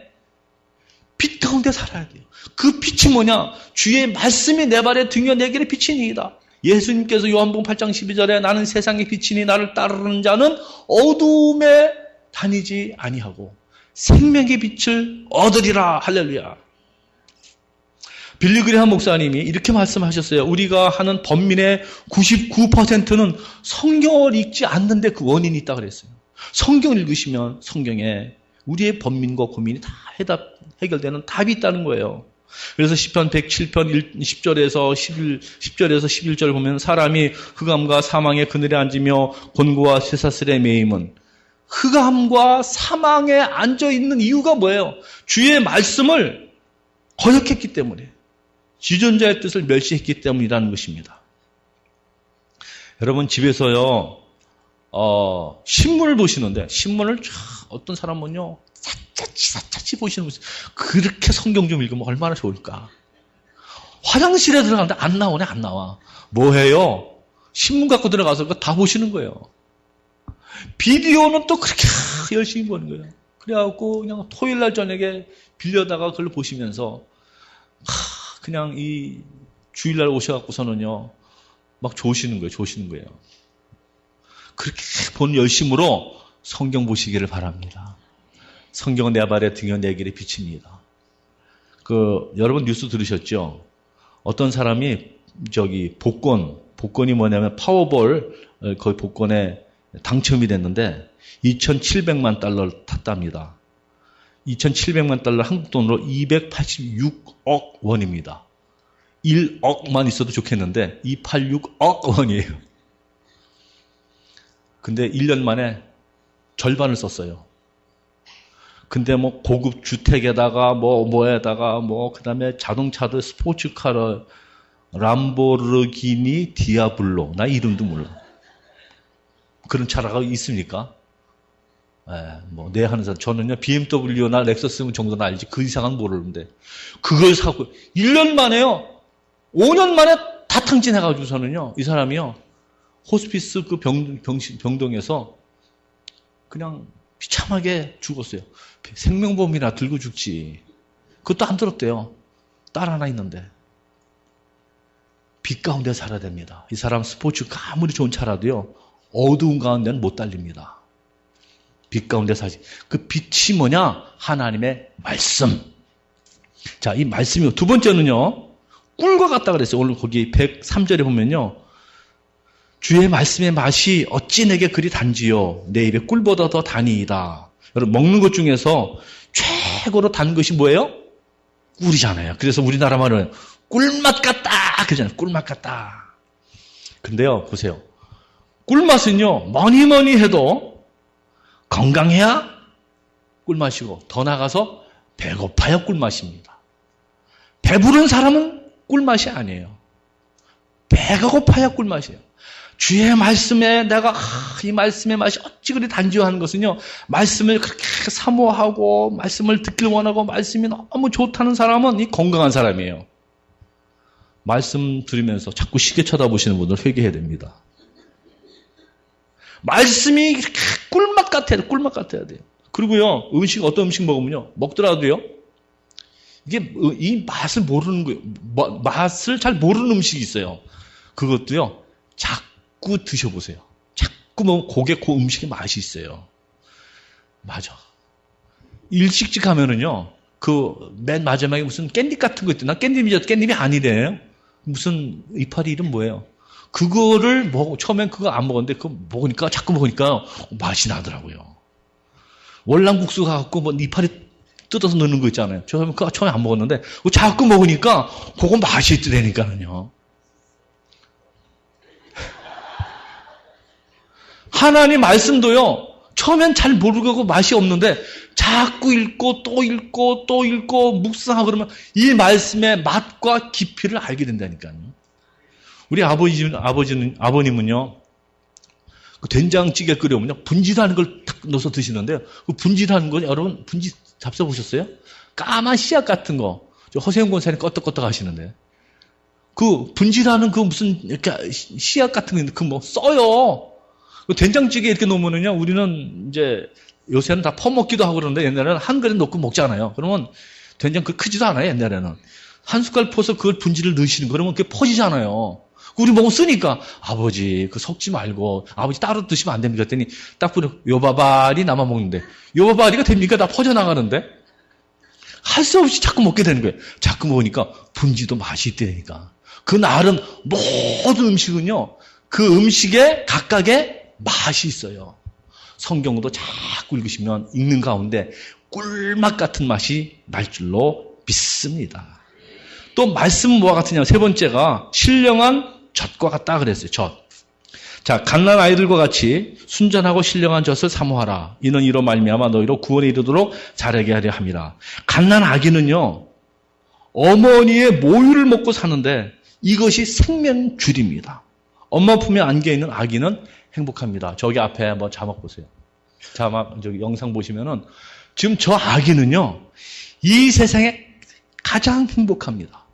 빛 가운데 살아야 돼요. 그 빛이 뭐냐? 주의 말씀이 내 발에 등이요 내 길에 빛이니이다. 예수님께서 요한복음 8장 12절에 나는 세상의 빛이니 나를 따르는 자는 어두움에 다니지 아니하고 생명의 빛을 얻으리라. 할렐루야. 빌리 그레이엄 목사님이 이렇게 말씀하셨어요. 우리가 하는 번민의 99%는 성경을 읽지 않는데 그 원인이 있다 그랬어요. 성경을 읽으시면 성경에 우리의 번민과 고민이 다 해결되는 답이 있다는 거예요. 그래서 시편 107편 10절에서 11절 보면 사람이 흑암과 사망의 그늘에 앉으며 곤고와 쇠사슬에 매임은 흑암과 사망에 앉아있는 이유가 뭐예요? 주의 말씀을 거역했기 때문에 지존자의 뜻을 멸시했기 때문이라는 것입니다. 여러분 집에서요 신문을 보시는데 신문을 어떤 사람은요 사짜치 보시는 분이 그렇게 성경 좀 읽으면 얼마나 좋을까. 화장실에 들어가는데 안 나와. 뭐해요? 신문 갖고 들어가서 그거 다 보시는 거예요. 비디오는 또 그렇게 열심히 보는 거예요. 그래갖고 그냥 토요일 날 저녁에 빌려다가 그걸 보시면서 그냥 이 주일날 오셔갖고서는요 막 조시는 거예요. 그렇게 본 열심으로 성경 보시기를 바랍니다. 성경은 내 발의 등이요 내 길의 빛입니다. 여러분 뉴스 들으셨죠? 어떤 사람이 복권이 뭐냐면 파워볼 거의 복권에 당첨이 됐는데 2,700만 달러를 탔답니다. 2,700만 달러 한국 돈으로 286억 원입니다. 1억만 있어도 좋겠는데 286억 원이에요. 근데 1년 만에 절반을 썼어요. 근데 뭐 고급 주택에다가 뭐에다가 그다음에 자동차도 스포츠카를 람보르기니 디아블로 나 이름도 몰라. 그런 차가 있습니까? 내 하는 사람 저는요 BMW나 렉서스 정도는 알지 그 이상은 모르는데 그걸 사고 1년 만에요 5년 만에 다 탕진해가지고서는요 이 사람이요 호스피스 그 병동에서 그냥 비참하게 죽었어요. 생명보험이나 들고 죽지. 그것도 안 들었대요. 딸 하나 있는데. 빛 가운데 살아야 됩니다. 이 사람 스포츠가 아무리 좋은 차라도요. 어두운 가운데는 못 달립니다. 빛 가운데 살지. 그 빛이 뭐냐? 하나님의 말씀. 자, 이 말씀이요. 두 번째는요. 꿀과 같다 그랬어요. 오늘 거기 103절에 보면요. 주의 말씀의 맛이 어찌 내게 그리 단지요. 내 입에 꿀보다 더 단이이다. 여러분 먹는 것 중에서 최고로 단 것이 뭐예요? 꿀이잖아요. 그래서 우리나라 말은 꿀맛 같다 그러잖아요. 꿀맛 같다. 근데요 보세요. 꿀맛은요 뭐니 해도 건강해야 꿀맛이고 더 나아가서 배고파야 꿀맛입니다. 배부른 사람은 꿀맛이 아니에요. 배가 고파야 꿀맛이에요. 주의 말씀에 내가 이 말씀의 맛이 어찌 그리 단지요 하는 것은요. 말씀을 그렇게 사모하고 말씀을 듣길 원하고 말씀이 너무 좋다는 사람은 이 건강한 사람이에요. 말씀 들으면서 자꾸 시계 쳐다보시는 분들 회개해야 됩니다. 말씀이 이렇게 꿀맛 같아야 돼. 꿀맛 같아야 돼요. 그리고요. 어떤 음식 먹으면요. 먹더라도요. 이게 이 맛을 모르는 거예요. 맛을 잘 모르는 음식이 있어요. 그것도요. 자꾸 드셔보세요. 자꾸 먹으면 그 음식의 맛이 있어요. 맞아. 일식집 가면은요, 맨 마지막에 무슨 깻잎 같은 거 있대. 나 깻잎이 아니래요. 무슨 이파리 이름 뭐예요? 그거를 처음엔 그거 안 먹었는데, 자꾸 먹으니까 맛이 나더라고요. 월남국수 가갖고 이파리 뜯어서 넣는 거 있잖아요. 처음에 안 먹었는데, 자꾸 먹으니까 그거 맛이 있더라니까요. 하나님 말씀도요, 처음엔 잘 모르고 맛이 없는데, 자꾸 읽고, 또 읽고, 또 읽고, 묵상하고 그러면 이 말씀의 맛과 깊이를 알게 된다니까요. 우리 아버님은요, 그 된장찌개 끓여오면요, 분지라는 걸 탁 넣어서 드시는데요. 그 분지라는 건 여러분, 분지 잡숴보셨어요? 까만 씨앗 같은 거. 허세영 권사님 껐덕껐덕 하시는데. 그 분지라는 그 무슨, 이렇게 씨앗 같은 거, 써요. 된장찌개 이렇게 놓으면은요, 우리는 이제 요새는 다 퍼먹기도 하고 그러는데 옛날에는 한 그릇 넣고 먹잖아요. 그러면 된장 크지도 않아요, 옛날에는. 한 숟갈 퍼서 그걸 분지를 넣으시는 거, 그러면 그게 퍼지잖아요. 우리 먹으면 쓰니까, 아버지, 섞지 말고, 아버지 따로 드시면 안 됩니까? 그랬더니 딱 보니 요바발이 남아 먹는데, 요바발이가 됩니까? 다 퍼져나가는데? 할 수 없이 자꾸 먹게 되는 거예요. 자꾸 먹으니까 분지도 맛이 있다니까. 그 나름 모든 음식은요, 그 음식에 각각의 맛이 있어요. 성경도 자꾸 읽는 가운데 꿀맛 같은 맛이 날 줄로 믿습니다. 또 말씀은 뭐와 같으냐? 세 번째가 신령한 젖과 같다 그랬어요. 젖. 자, 갓난 아이들과 같이 순전하고 신령한 젖을 사모하라. 이는 이로 말미암아 너희로 구원에 이르도록 자라게 하려 함이라. 갓난 아기는요, 어머니의 모유를 먹고 사는데 이것이 생명줄입니다. 엄마 품에 안겨 있는 아기는 행복합니다. 저기 앞에 한번 자막 보세요. 저기 영상 보시면은 지금 저 아기는요, 이 세상에 가장 행복합니다.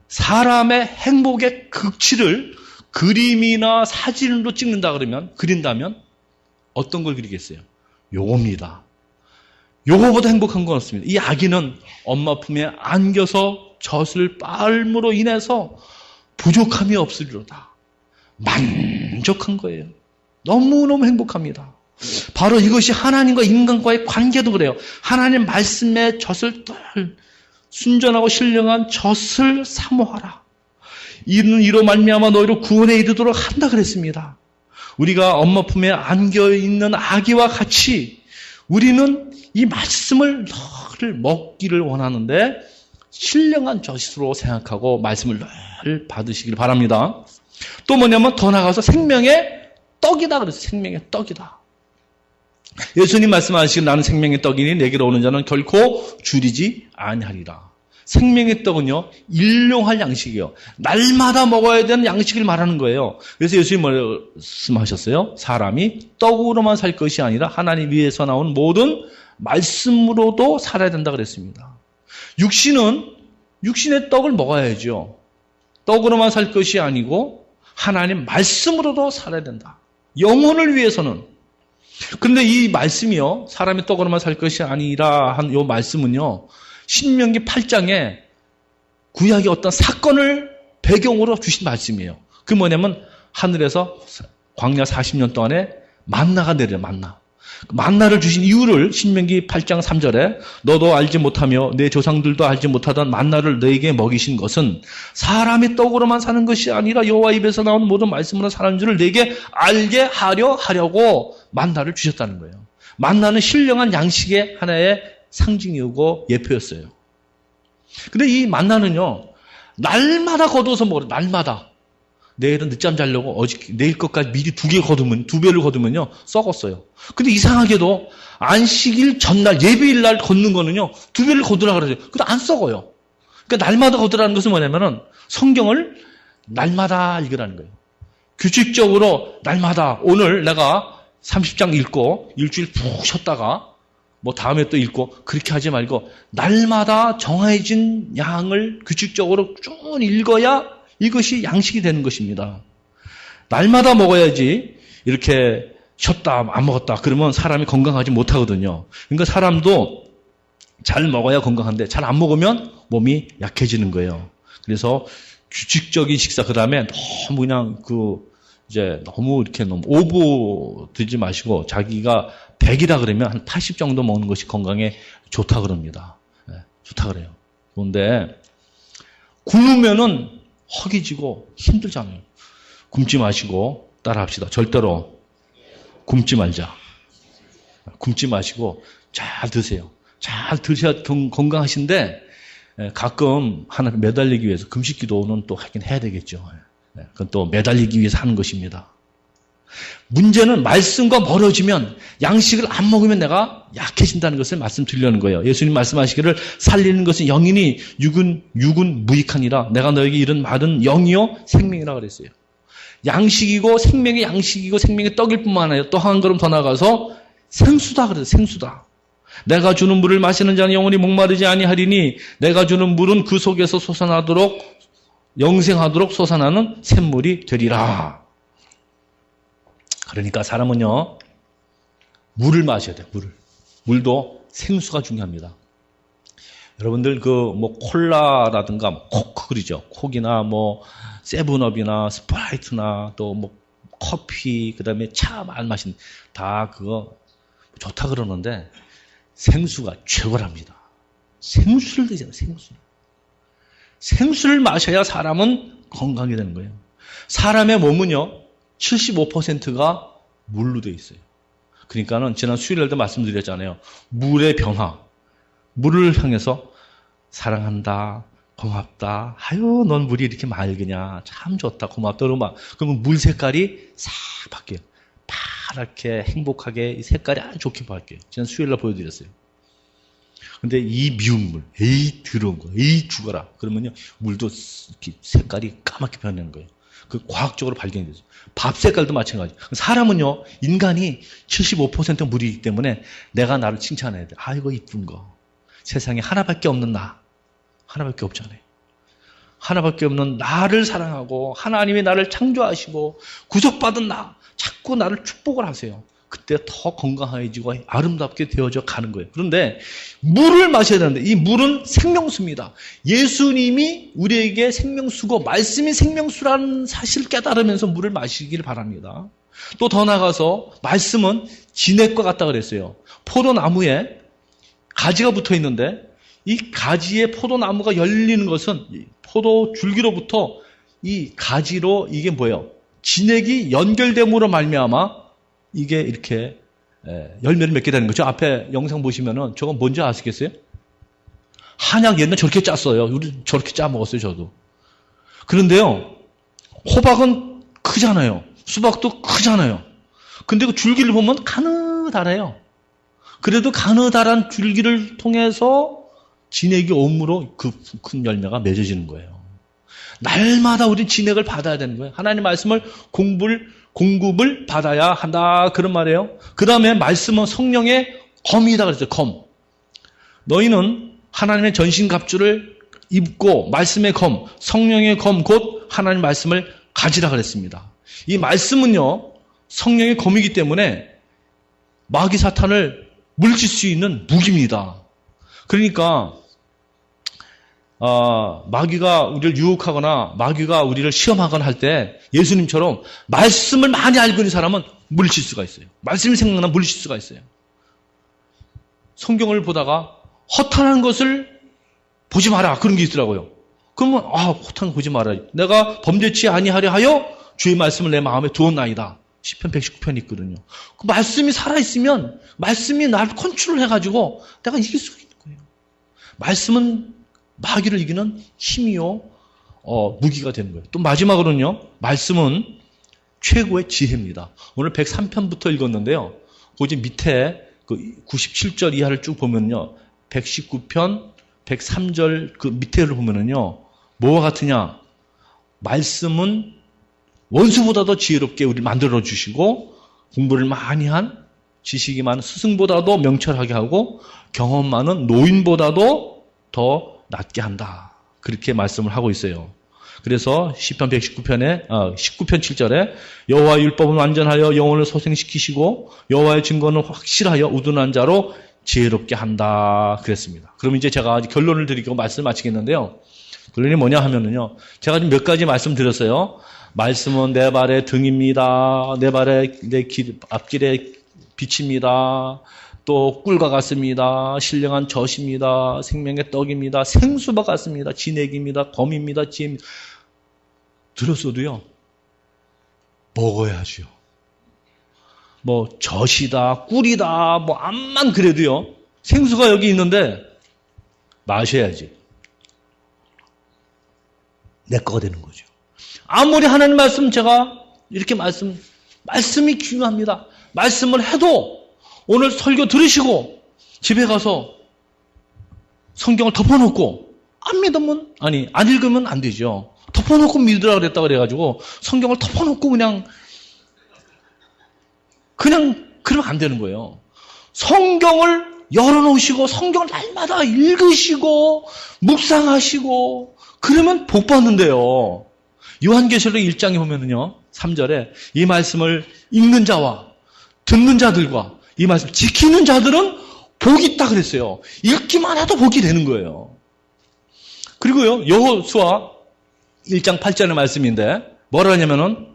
사람의 행복의 극치를 그림이나 사진으로 찍는다 그러면, 그린다면 어떤 걸 그리겠어요? 요겁니다. 요거보다 행복한 건 없습니다. 이 아기는 엄마 품에 안겨서 젖을 빨므로 인해서 부족함이 없으리로다. 만족한 거예요. 너무너무 행복합니다. 바로 이것이 하나님과 인간과의 관계도 그래요. 하나님 말씀의 젖을 순전하고 신령한 젖을 사모하라. 이로 말미암아 너희를 구원에 이르도록 한다 그랬습니다. 우리가 엄마 품에 안겨 있는 아기와 같이 우리는 이 말씀을 늘 먹기를 원하는데 신령한 젖으로 생각하고 말씀을 늘 받으시길 바랍니다. 또 뭐냐면 더 나아가서 생명의 떡이다 그랬어요. 생명의 떡이다. 예수님 말씀하시길 나는 생명의 떡이니 내게로 오는 자는 결코 줄이지 아니하리라. 생명의 떡은요, 일용할 양식이에요. 날마다 먹어야 되는 양식을 말하는 거예요. 그래서 예수님 말씀하셨어요. 사람이 떡으로만 살 것이 아니라 하나님 위에서 나온 모든 말씀으로도 살아야 된다 그랬습니다. 육신의 떡을 먹어야죠. 떡으로만 살 것이 아니고 하나님 말씀으로도 살아야 된다. 영혼을 위해서는. 그런데 이 말씀이요, 사람이 떡으로만 살 것이 아니라 한 이 말씀은요, 신명기 8장에 구약의 어떤 사건을 배경으로 주신 말씀이에요. 그 뭐냐면 하늘에서 광야 40년 동안에 만나가 내려요. 만나를 주신 이유를 신명기 8장 3절에 너도 알지 못하며 내 조상들도 알지 못하던 만나를 너에게 먹이신 것은 사람이 떡으로만 사는 것이 아니라 여호와 입에서 나온 모든 말씀으로 사는 줄을 내게 알게 하려고 만나를 주셨다는 거예요. 만나는 신령한 양식의 하나의 상징이고 예표였어요. 근데 이 만나는요, 날마다 거두어서 먹어요. 날마다. 내일은 늦잠 자려고 내일 것까지 미리 두 배를 거두면요, 썩었어요. 근데 이상하게도 안식일 전날, 예배일 날 걷는 거는요, 두 배를 거두라 그러죠. 근데 안 썩어요. 그러니까 날마다 거두라는 것은 뭐냐면은 성경을 날마다 읽으라는 거예요. 규칙적으로 날마다 오늘 내가 30장 읽고 일주일 푹 쉬었다가 뭐 다음에 또 읽고 그렇게 하지 말고 날마다 정해진 양을 규칙적으로 쭉 읽어야 이것이 양식이 되는 것입니다. 날마다 먹어야지 이렇게 쉬었다 안 먹었다 그러면 사람이 건강하지 못하거든요. 그러니까 사람도 잘 먹어야 건강한데 잘 안 먹으면 몸이 약해지는 거예요. 그래서 규칙적인 식사, 그 다음에 너무 그냥 너무 이렇게 너무 오버 들지 마시고 자기가 100이라 그러면 한 80 정도 먹는 것이 건강에 좋다 그럽니다. 네, 좋다 그래요. 그런데 굶으면은 허기지고 힘들잖아요. 굶지 마시고 따라합시다. 절대로 굶지 말자. 굶지 마시고 잘 드세요. 잘 드셔야 건강하신데 가끔 하나님 매달리기 위해서 금식 기도는 또 하긴 해야 되겠죠. 그건 또 매달리기 위해서 하는 것입니다. 문제는 말씀과 멀어지면 양식을 안 먹으면 내가 약해진다는 것을 말씀드리려는 거예요. 예수님 말씀하시기를 살리는 것은 영이니 육은 무익하니라. 내가 너에게 이른 말은 영이요 생명이라 그랬어요. 양식이고 생명의 양식이고 생명의 떡일 뿐만 아니라 또 한 걸음 더 나가서 생수다 그래요. 생수다. 내가 주는 물을 마시는 자는 영원히 목마르지 아니하리니 내가 주는 물은 그 속에서 솟아나도록 영생하도록 솟아나는 샘물이 되리라. 그러니까 사람은요, 물을 마셔야 돼요. 물도 생수가 중요합니다. 여러분들 콜라라든가 코크 그러죠. 콕이나 세븐업이나 스프라이트나 또 커피, 그다음에 차 많이 마신 다 그거 좋다 그러는데 생수가 최고랍니다. 생수를 드세요. 생수를 마셔야 사람은 건강이 되는 거예요. 사람의 몸은요, 75%가 물로 되어 있어요. 그러니까는 지난 수요일에도 말씀드렸잖아요. 물의 변화. 물을 향해서 사랑한다, 고맙다, 아유, 넌 물이 이렇게 맑으냐, 참 좋다, 고맙다, 그러면 물 색깔이 싹 바뀌어요. 파랗게, 행복하게, 이 색깔이 아주 좋게 바뀌어요. 지난 수요일날 보여드렸어요. 근데 이 미운 물, 에이, 더러운 거, 에이, 죽어라. 그러면요, 물도 이렇게 색깔이 까맣게 변하는 거예요. 그 과학적으로 발견이 되죠. 밥 색깔도 마찬가지. 사람은요, 인간이 75% 물이기 때문에 내가 나를 칭찬해야 돼. 아이고, 이쁜 거. 세상에 하나밖에 없는 나. 하나밖에 없잖아요. 하나밖에 없는 나를 사랑하고 하나님이 나를 창조하시고 구속받은 나, 자꾸 나를 축복을 하세요. 그때 더 건강해지고 아름답게 되어져 가는 거예요. 그런데 물을 마셔야 되는데 이 물은 생명수입니다. 예수님이 우리에게 생명수고 말씀이 생명수라는 사실을 깨달으면서 물을 마시길 바랍니다. 또 더 나아가서 말씀은 진액과 같다 그랬어요. 포도나무에 가지가 붙어 있는데 이 가지에 포도나무가 열리는 것은 포도 줄기로부터 이 가지로 이게 뭐예요? 진액이 연결됨으로 말미암아 이게 이렇게 열매를 맺게 되는 거죠. 앞에 영상 보시면은 저건 뭔지 아시겠어요? 한약 옛날에 저렇게 짰어요. 우리 저렇게 짜 먹었어요, 저도. 그런데요, 호박은 크잖아요. 수박도 크잖아요. 근데 그 줄기를 보면 가느다래요. 그래도 가느다란 줄기를 통해서 진액이 옴으로 그 큰 열매가 맺어지는 거예요. 날마다 우리 진액을 받아야 되는 거예요. 하나님 말씀을 공급을 받아야 한다. 그런 말이에요. 그 다음에 말씀은 성령의 검이다 그랬어요. 검. 너희는 하나님의 전신갑주를 입고 말씀의 검, 성령의 검, 곧 하나님 말씀을 가지라 그랬습니다. 이 말씀은요, 성령의 검이기 때문에 마귀 사탄을 물리칠 수 있는 무기입니다. 그러니까 마귀가 우리를 유혹하거나 마귀가 우리를 시험하거나 할 때 예수님처럼 말씀을 많이 알고 있는 사람은 물리칠 수가 있어요. 말씀이 생각나면 물리칠 수가 있어요. 성경을 보다가 허탄한 것을 보지 마라 그런 게 있더라고요. 그러면 허탄한 거 보지 마라. 내가 범죄치 아니하려 하여 주의 말씀을 내 마음에 두었나이다. 시편 119편 있거든요. 그 말씀이 살아있으면 말씀이 나를 컨트롤해가지고 내가 이길 수가 있는 거예요. 말씀은 마귀를 이기는 힘이요, 무기가 되는 거예요. 또 마지막으로는요, 말씀은 최고의 지혜입니다. 오늘 103편부터 읽었는데요. 거기 밑에 그 97절 이하를 쭉 보면요, 119편, 103절 그 밑에를 보면은요, 뭐와 같으냐? 말씀은 원수보다도 지혜롭게 우리 만들어 주시고 공부를 많이 한 지식이 많은 스승보다도 명철하게 하고 경험 많은 노인보다도 더 낫게 한다. 그렇게 말씀을 하고 있어요. 그래서 시편 119편에 19편 7절에 여호와의 율법은 완전하여 영혼을 소생시키시고 여호와의 증거는 확실하여 우둔한 자로 지혜롭게 한다. 그랬습니다. 그럼 이제 제가 결론을 드리고 말씀을 마치겠는데요. 결론이 뭐냐 하면은요. 제가 지금 몇 가지 말씀드렸어요. 말씀은 내 발의 등입니다. 내 발의 내 앞길의 빛입니다. 또 꿀과 같습니다. 신령한 젖입니다. 생명의 떡입니다. 생수와 같습니다. 진액입니다. 검입니다. 지혜입니다. 들었어도요. 먹어야죠. 뭐 젖이다, 꿀이다, 뭐 암만 그래도요. 생수가 여기 있는데 마셔야지. 내 거가 되는 거죠. 아무리 하나님 말씀 제가 이렇게 말씀이 중요합니다. 말씀을 해도 오늘 설교 들으시고 집에 가서 성경을 덮어놓고 안 믿으면 안 읽으면 안 되죠. 덮어놓고 믿으라 그랬다 그래가지고 성경을 덮어놓고 그냥 그러면 안 되는 거예요. 성경을 열어놓으시고 성경을 날마다 읽으시고 묵상하시고 그러면 복 받는데요. 요한계시록 1장에 보면은요. 3절에 이 말씀을 읽는 자와 듣는 자들과 이 말씀 지키는 자들은 복이 있다 그랬어요. 읽기만 해도 복이 되는 거예요. 그리고요. 여호수아 1장 8절의 말씀인데 뭐라 하냐면은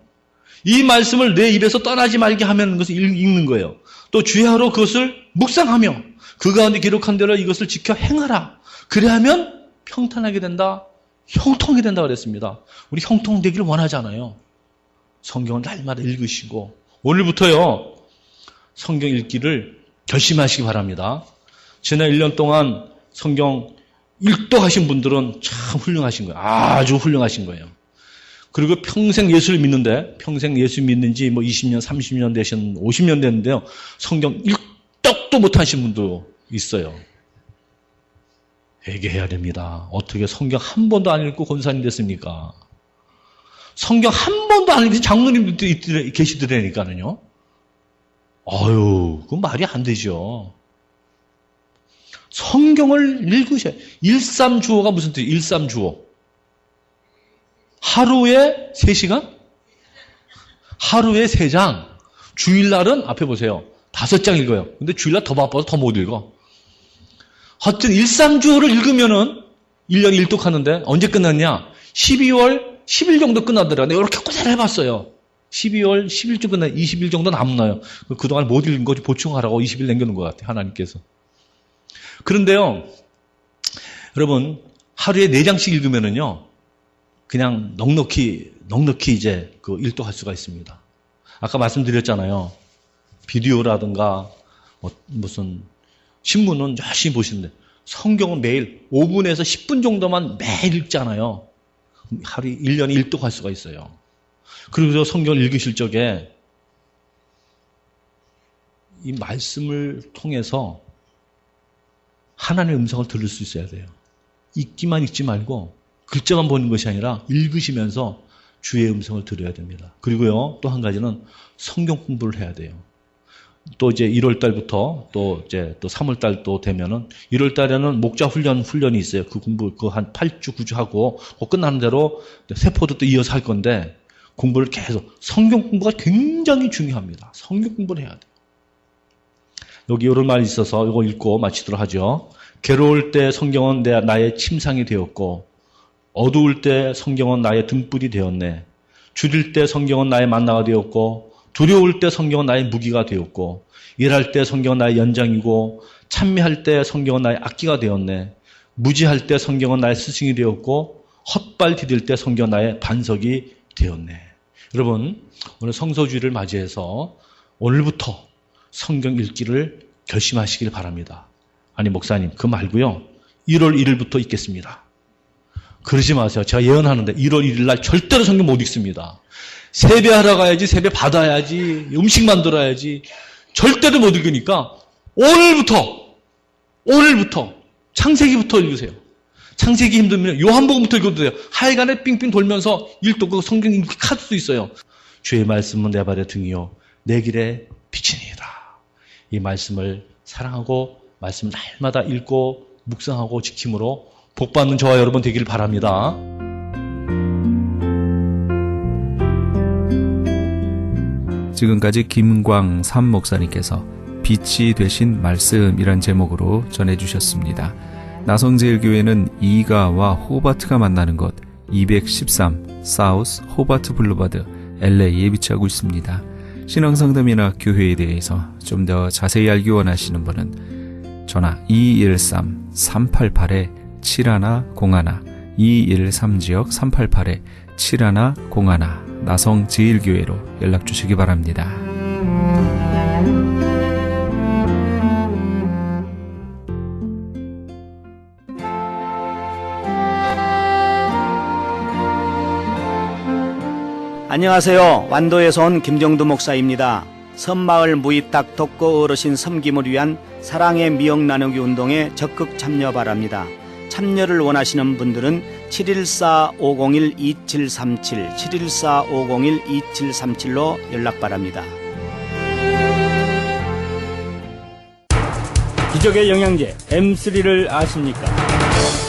이 말씀을 내 입에서 떠나지 말게 하면 그것을 읽는 거예요. 또 주야로 그것을 묵상하며 그 가운데 기록한 대로 이것을 지켜 행하라. 그래야면 평탄하게 된다. 형통이 된다 그랬습니다. 우리 형통되기를 원하잖아요. 성경을 날마다 읽으시고 오늘부터요. 성경 읽기를 결심하시기 바랍니다. 지난 1년 동안 성경 읽독하신 분들은 참 훌륭하신 거예요. 아주 훌륭하신 거예요. 그리고 평생 예수를 믿는데 평생 예수 믿는 지 20년, 30년 되신 50년 됐는데요. 성경 읽독도 못하신 분도 있어요. 회개해야 됩니다. 어떻게 성경 한 번도 안 읽고 권사님 됐습니까? 성경 한 번도 안 읽고 장로님도 계시더라니까요. 그건 말이 안 되죠. 성경을 읽으셔야 일삼주오가 무슨 뜻이에요? 일삼주오. 하루에 3시간? 하루에 3장. 주일날은 앞에 보세요. 5장 읽어요. 근데 주일날 더 바빠서 더 못 읽어. 하여튼 일상주를 읽으면은 1년에 일독하는데 언제 끝났냐? 12월 10일 정도 끝나더라고요. 내가 이렇게 꾸준히 해봤어요. 12월 10일쯤 끝나 20일 정도 남나요. 그동안 못 읽은 거 보충하라고 20일 남겨놓은 것 같아요. 하나님께서. 그런데요. 여러분 하루에 4장씩 읽으면은요. 그냥 넉넉히 이제 그 일독할 수가 있습니다. 아까 말씀드렸잖아요. 비디오라든가 무슨 신문은 열심히 보시는데 성경은 매일 5분에서 10분 정도만 매일 읽잖아요. 하루에 1년에 일독할 수가 있어요. 그리고 성경을 읽으실 적에 이 말씀을 통해서 하나님의 음성을 들을 수 있어야 돼요. 읽기만 읽지 말고 글자만 보는 것이 아니라 읽으시면서 주의 음성을 들어야 됩니다. 그리고요, 또 한 가지는 성경 공부를 해야 돼요. 또 이제 1월 달부터 또 3월 달 또 되면은 1월 달에는 목자 훈련이 있어요. 그 공부 한 8주 9주 하고 끝나는 대로 세포도 또 이어서 할 건데 공부를 계속 성경 공부가 굉장히 중요합니다. 성경 공부를 해야 돼요. 여기 이런 말이 있어서 이거 읽고 마치도록 하죠. 괴로울 때 성경은 나의 침상이 되었고 어두울 때 성경은 나의 등불이 되었네. 줄일 때 성경은 나의 만나가 되었고 두려울 때 성경은 나의 무기가 되었고 일할 때 성경은 나의 연장이고 찬미할 때 성경은 나의 악기가 되었네. 무지할 때 성경은 나의 스승이 되었고 헛발 디딜 때 성경은 나의 반석이 되었네. 여러분 오늘 성서주의를 맞이해서 오늘부터 성경 읽기를 결심하시길 바랍니다. 아니 목사님 그거 말고요. 1월 1일부터 읽겠습니다. 그러지 마세요. 제가 예언하는데 1월 1일 날 절대로 성경 못 읽습니다. 세배하러 가야지, 세배 받아야지, 음식 만들어야지. 절대로 못 읽으니까 오늘부터 창세기부터 읽으세요. 창세기 힘들면 요한복음부터 읽어도 돼요. 하여간에 삥삥 돌면서 읽도 그 성경 읽기 카드도 있어요. 주의 말씀은 내 발의 등이요 내 길의 빛이니이다. 이 말씀을 사랑하고 말씀 날마다 읽고 묵상하고 지킴으로 복받는 저와 여러분 되기를 바랍니다. 지금까지 김광삼 목사님께서 빛이 되신 말씀이란 제목으로 전해주셨습니다. 나성제일교회는 이가와 호바트가 만나는 곳 213 사우스 호바트 블루바드 LA에 위치하고 있습니다. 신앙상담이나 교회에 대해서 좀 더 자세히 알기 원하시는 분은 전화 213-388-7101 213지역 388-7101 나성제일교회로 연락 주시기 바랍니다. 안녕하세요. 완도에서 온 김정두 목사입니다. 섬마을 무입닥 독거 어르신 섬김을 위한 사랑의 미역 나누기 운동에 적극 참여 바랍니다. 참여를 원하시는 분들은 714-501-2737 714-501-2737로 연락 바랍니다. 기적의 영양제 M3를 아십니까?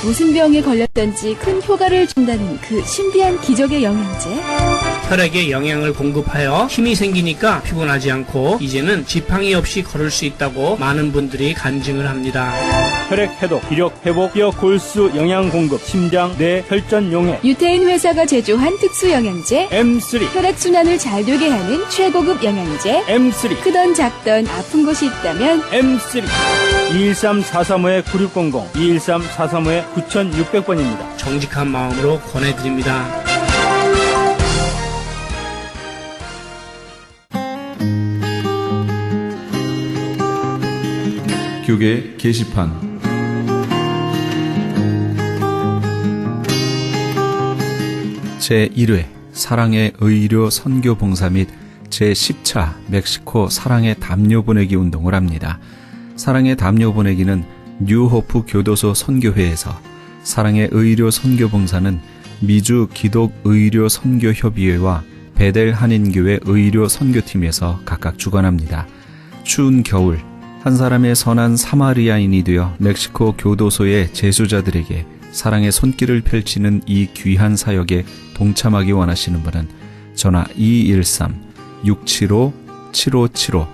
무슨 병에 걸렸던지 큰 효과를 준다는 그 신비한 기적의 영양제. 혈액에 영양을 공급하여 힘이 생기니까 피곤하지 않고 이제는 지팡이 없이 걸을 수 있다고 많은 분들이 간증을 합니다. 혈액 해독, 기력 회복, 뼈 골수 영양 공급, 심장, 뇌, 혈전 용해. 유태인 회사가 제조한 특수 영양제. M3, 혈액순환을 잘 되게 하는 최고급 영양제. M3, 크던 작던 아픈 곳이 있다면 M3. 213-435-9600, 213-435-9600번입니다. 정직한 마음으로 권해드립니다. 교계 게시판 제1회 사랑의 의료 선교 봉사 및 제10차 멕시코 사랑의 담요 보내기 운동을 합니다. 사랑의 담요 보내기는 뉴호프 교도소 선교회에서, 사랑의 의료 선교 봉사는 미주 기독 의료 선교 협의회와 베델 한인교회 의료 선교팀에서 각각 주관합니다. 추운 겨울 한 사람의 선한 사마리아인이 되어 멕시코 교도소의 재소자들에게 사랑의 손길을 펼치는 이 귀한 사역에 동참하기 원하시는 분은 전화 213-675-7575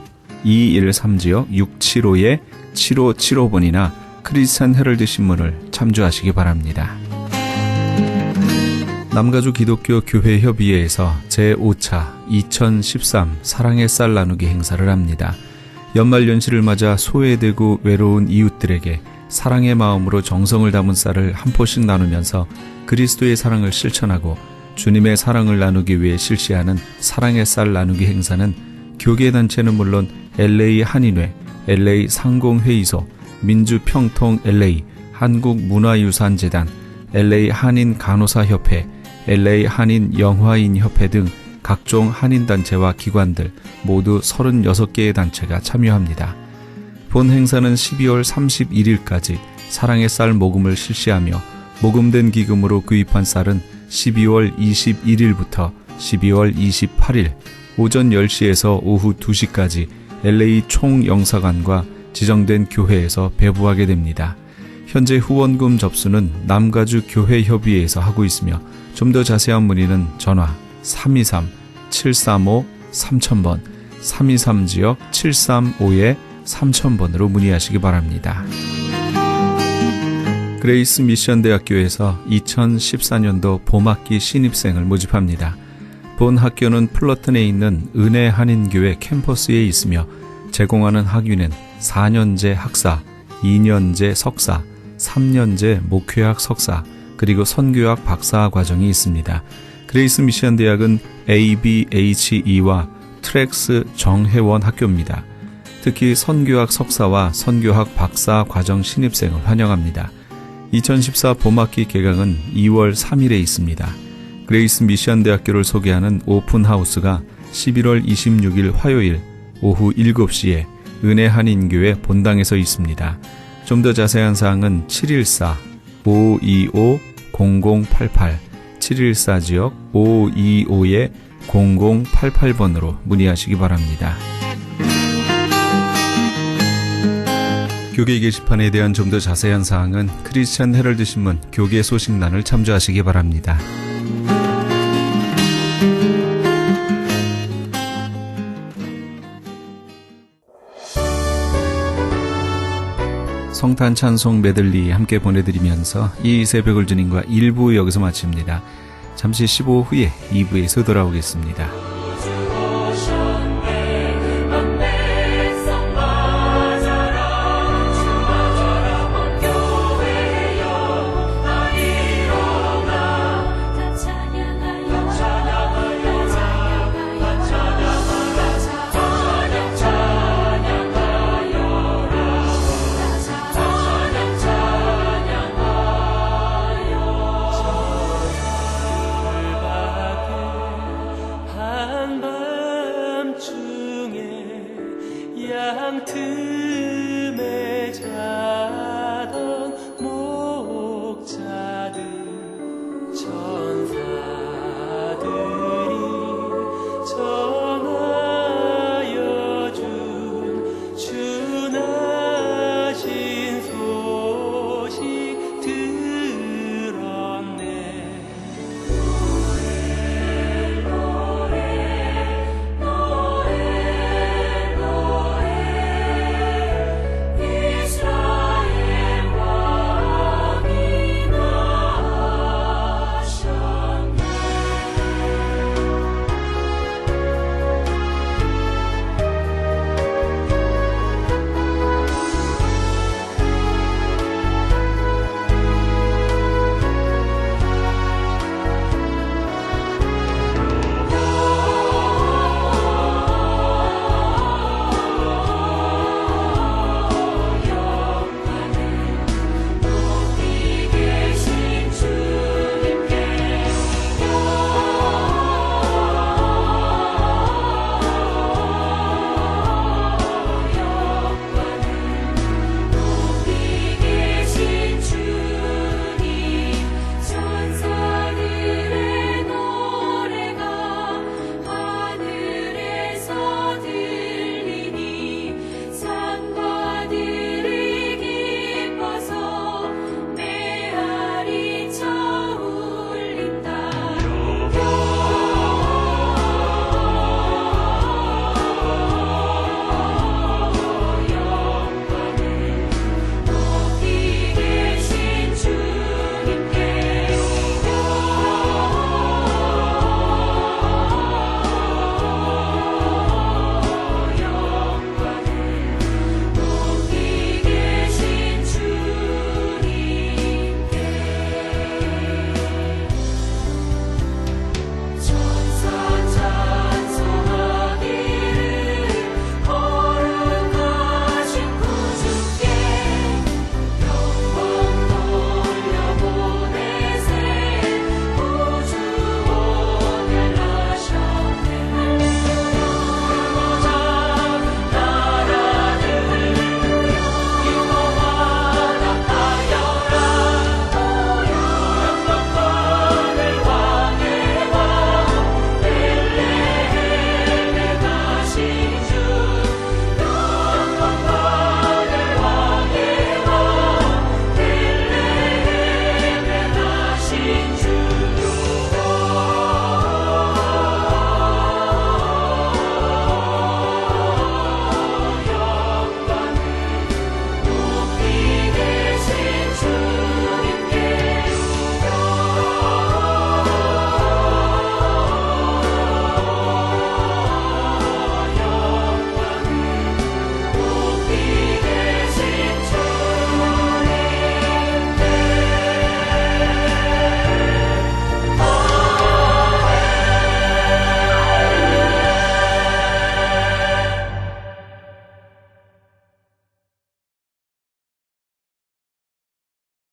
213-675-7575번이나 크리스찬 헤럴드 신문을 참조하시기 바랍니다. 남가주 기독교 교회 협의회에서 제5차 2013 사랑의 쌀 나누기 행사를 합니다. 연말연시를 맞아 소외되고 외로운 이웃들에게 사랑의 마음으로 정성을 담은 쌀을 한 포씩 나누면서 그리스도의 사랑을 실천하고 주님의 사랑을 나누기 위해 실시하는 사랑의 쌀 나누기 행사는 교계단체는 물론 LA 한인회, LA 상공회의소, 민주평통 LA, 한국문화유산재단, LA 한인간호사협회, LA 한인영화인협회 등 각종 한인단체와 기관들 모두 36개의 단체가 참여합니다. 본 행사는 12월 31일까지 사랑의 쌀 모금을 실시하며 모금된 기금으로 구입한 쌀은 12월 21일부터 12월 28일 오전 10시에서 오후 2시까지 LA 총영사관과 지정된 교회에서 배부하게 됩니다. 현재 후원금 접수는 남가주 교회협의회에서 하고 있으며 좀 더 자세한 문의는 전화 323-735-3000번 323-735-3000번으로 문의하시기 바랍니다. 그레이스 미션 대학교에서 2014년도 봄학기 신입생을 모집합니다. 본 학교는 플러튼에 있는 은혜 한인교회 캠퍼스에 있으며 제공하는 학위는 4년제 학사, 2년제 석사, 3년제 목회학 석사, 그리고 선교학 박사 과정이 있습니다. 그레이스 미션 대학은 ABHE와 트랙스 정회원 학교입니다. 특히 선교학 석사와 선교학 박사 과정 신입생을 환영합니다. 2014 봄학기 개강은 2월 3일에 있습니다. 그레이스 미션 대학교를 소개하는 오픈하우스가 11월 26일 화요일 오후 7시에 은혜 한인교회 본당에서 있습니다. 좀 더 자세한 사항은 714-525-0088 714지역 525-0088번으로 문의하시기 바랍니다. 교계 게시판에 대한 좀 더 자세한 사항은 크리스찬 헤럴드 신문 교계 소식란을 참조하시기 바랍니다. 성탄 찬송 메들리 함께 보내드리면서 이 새벽을 주님과 1부 여기서 마칩니다. 잠시 15 후에 2부에서 돌아오겠습니다. 한밤중에 양들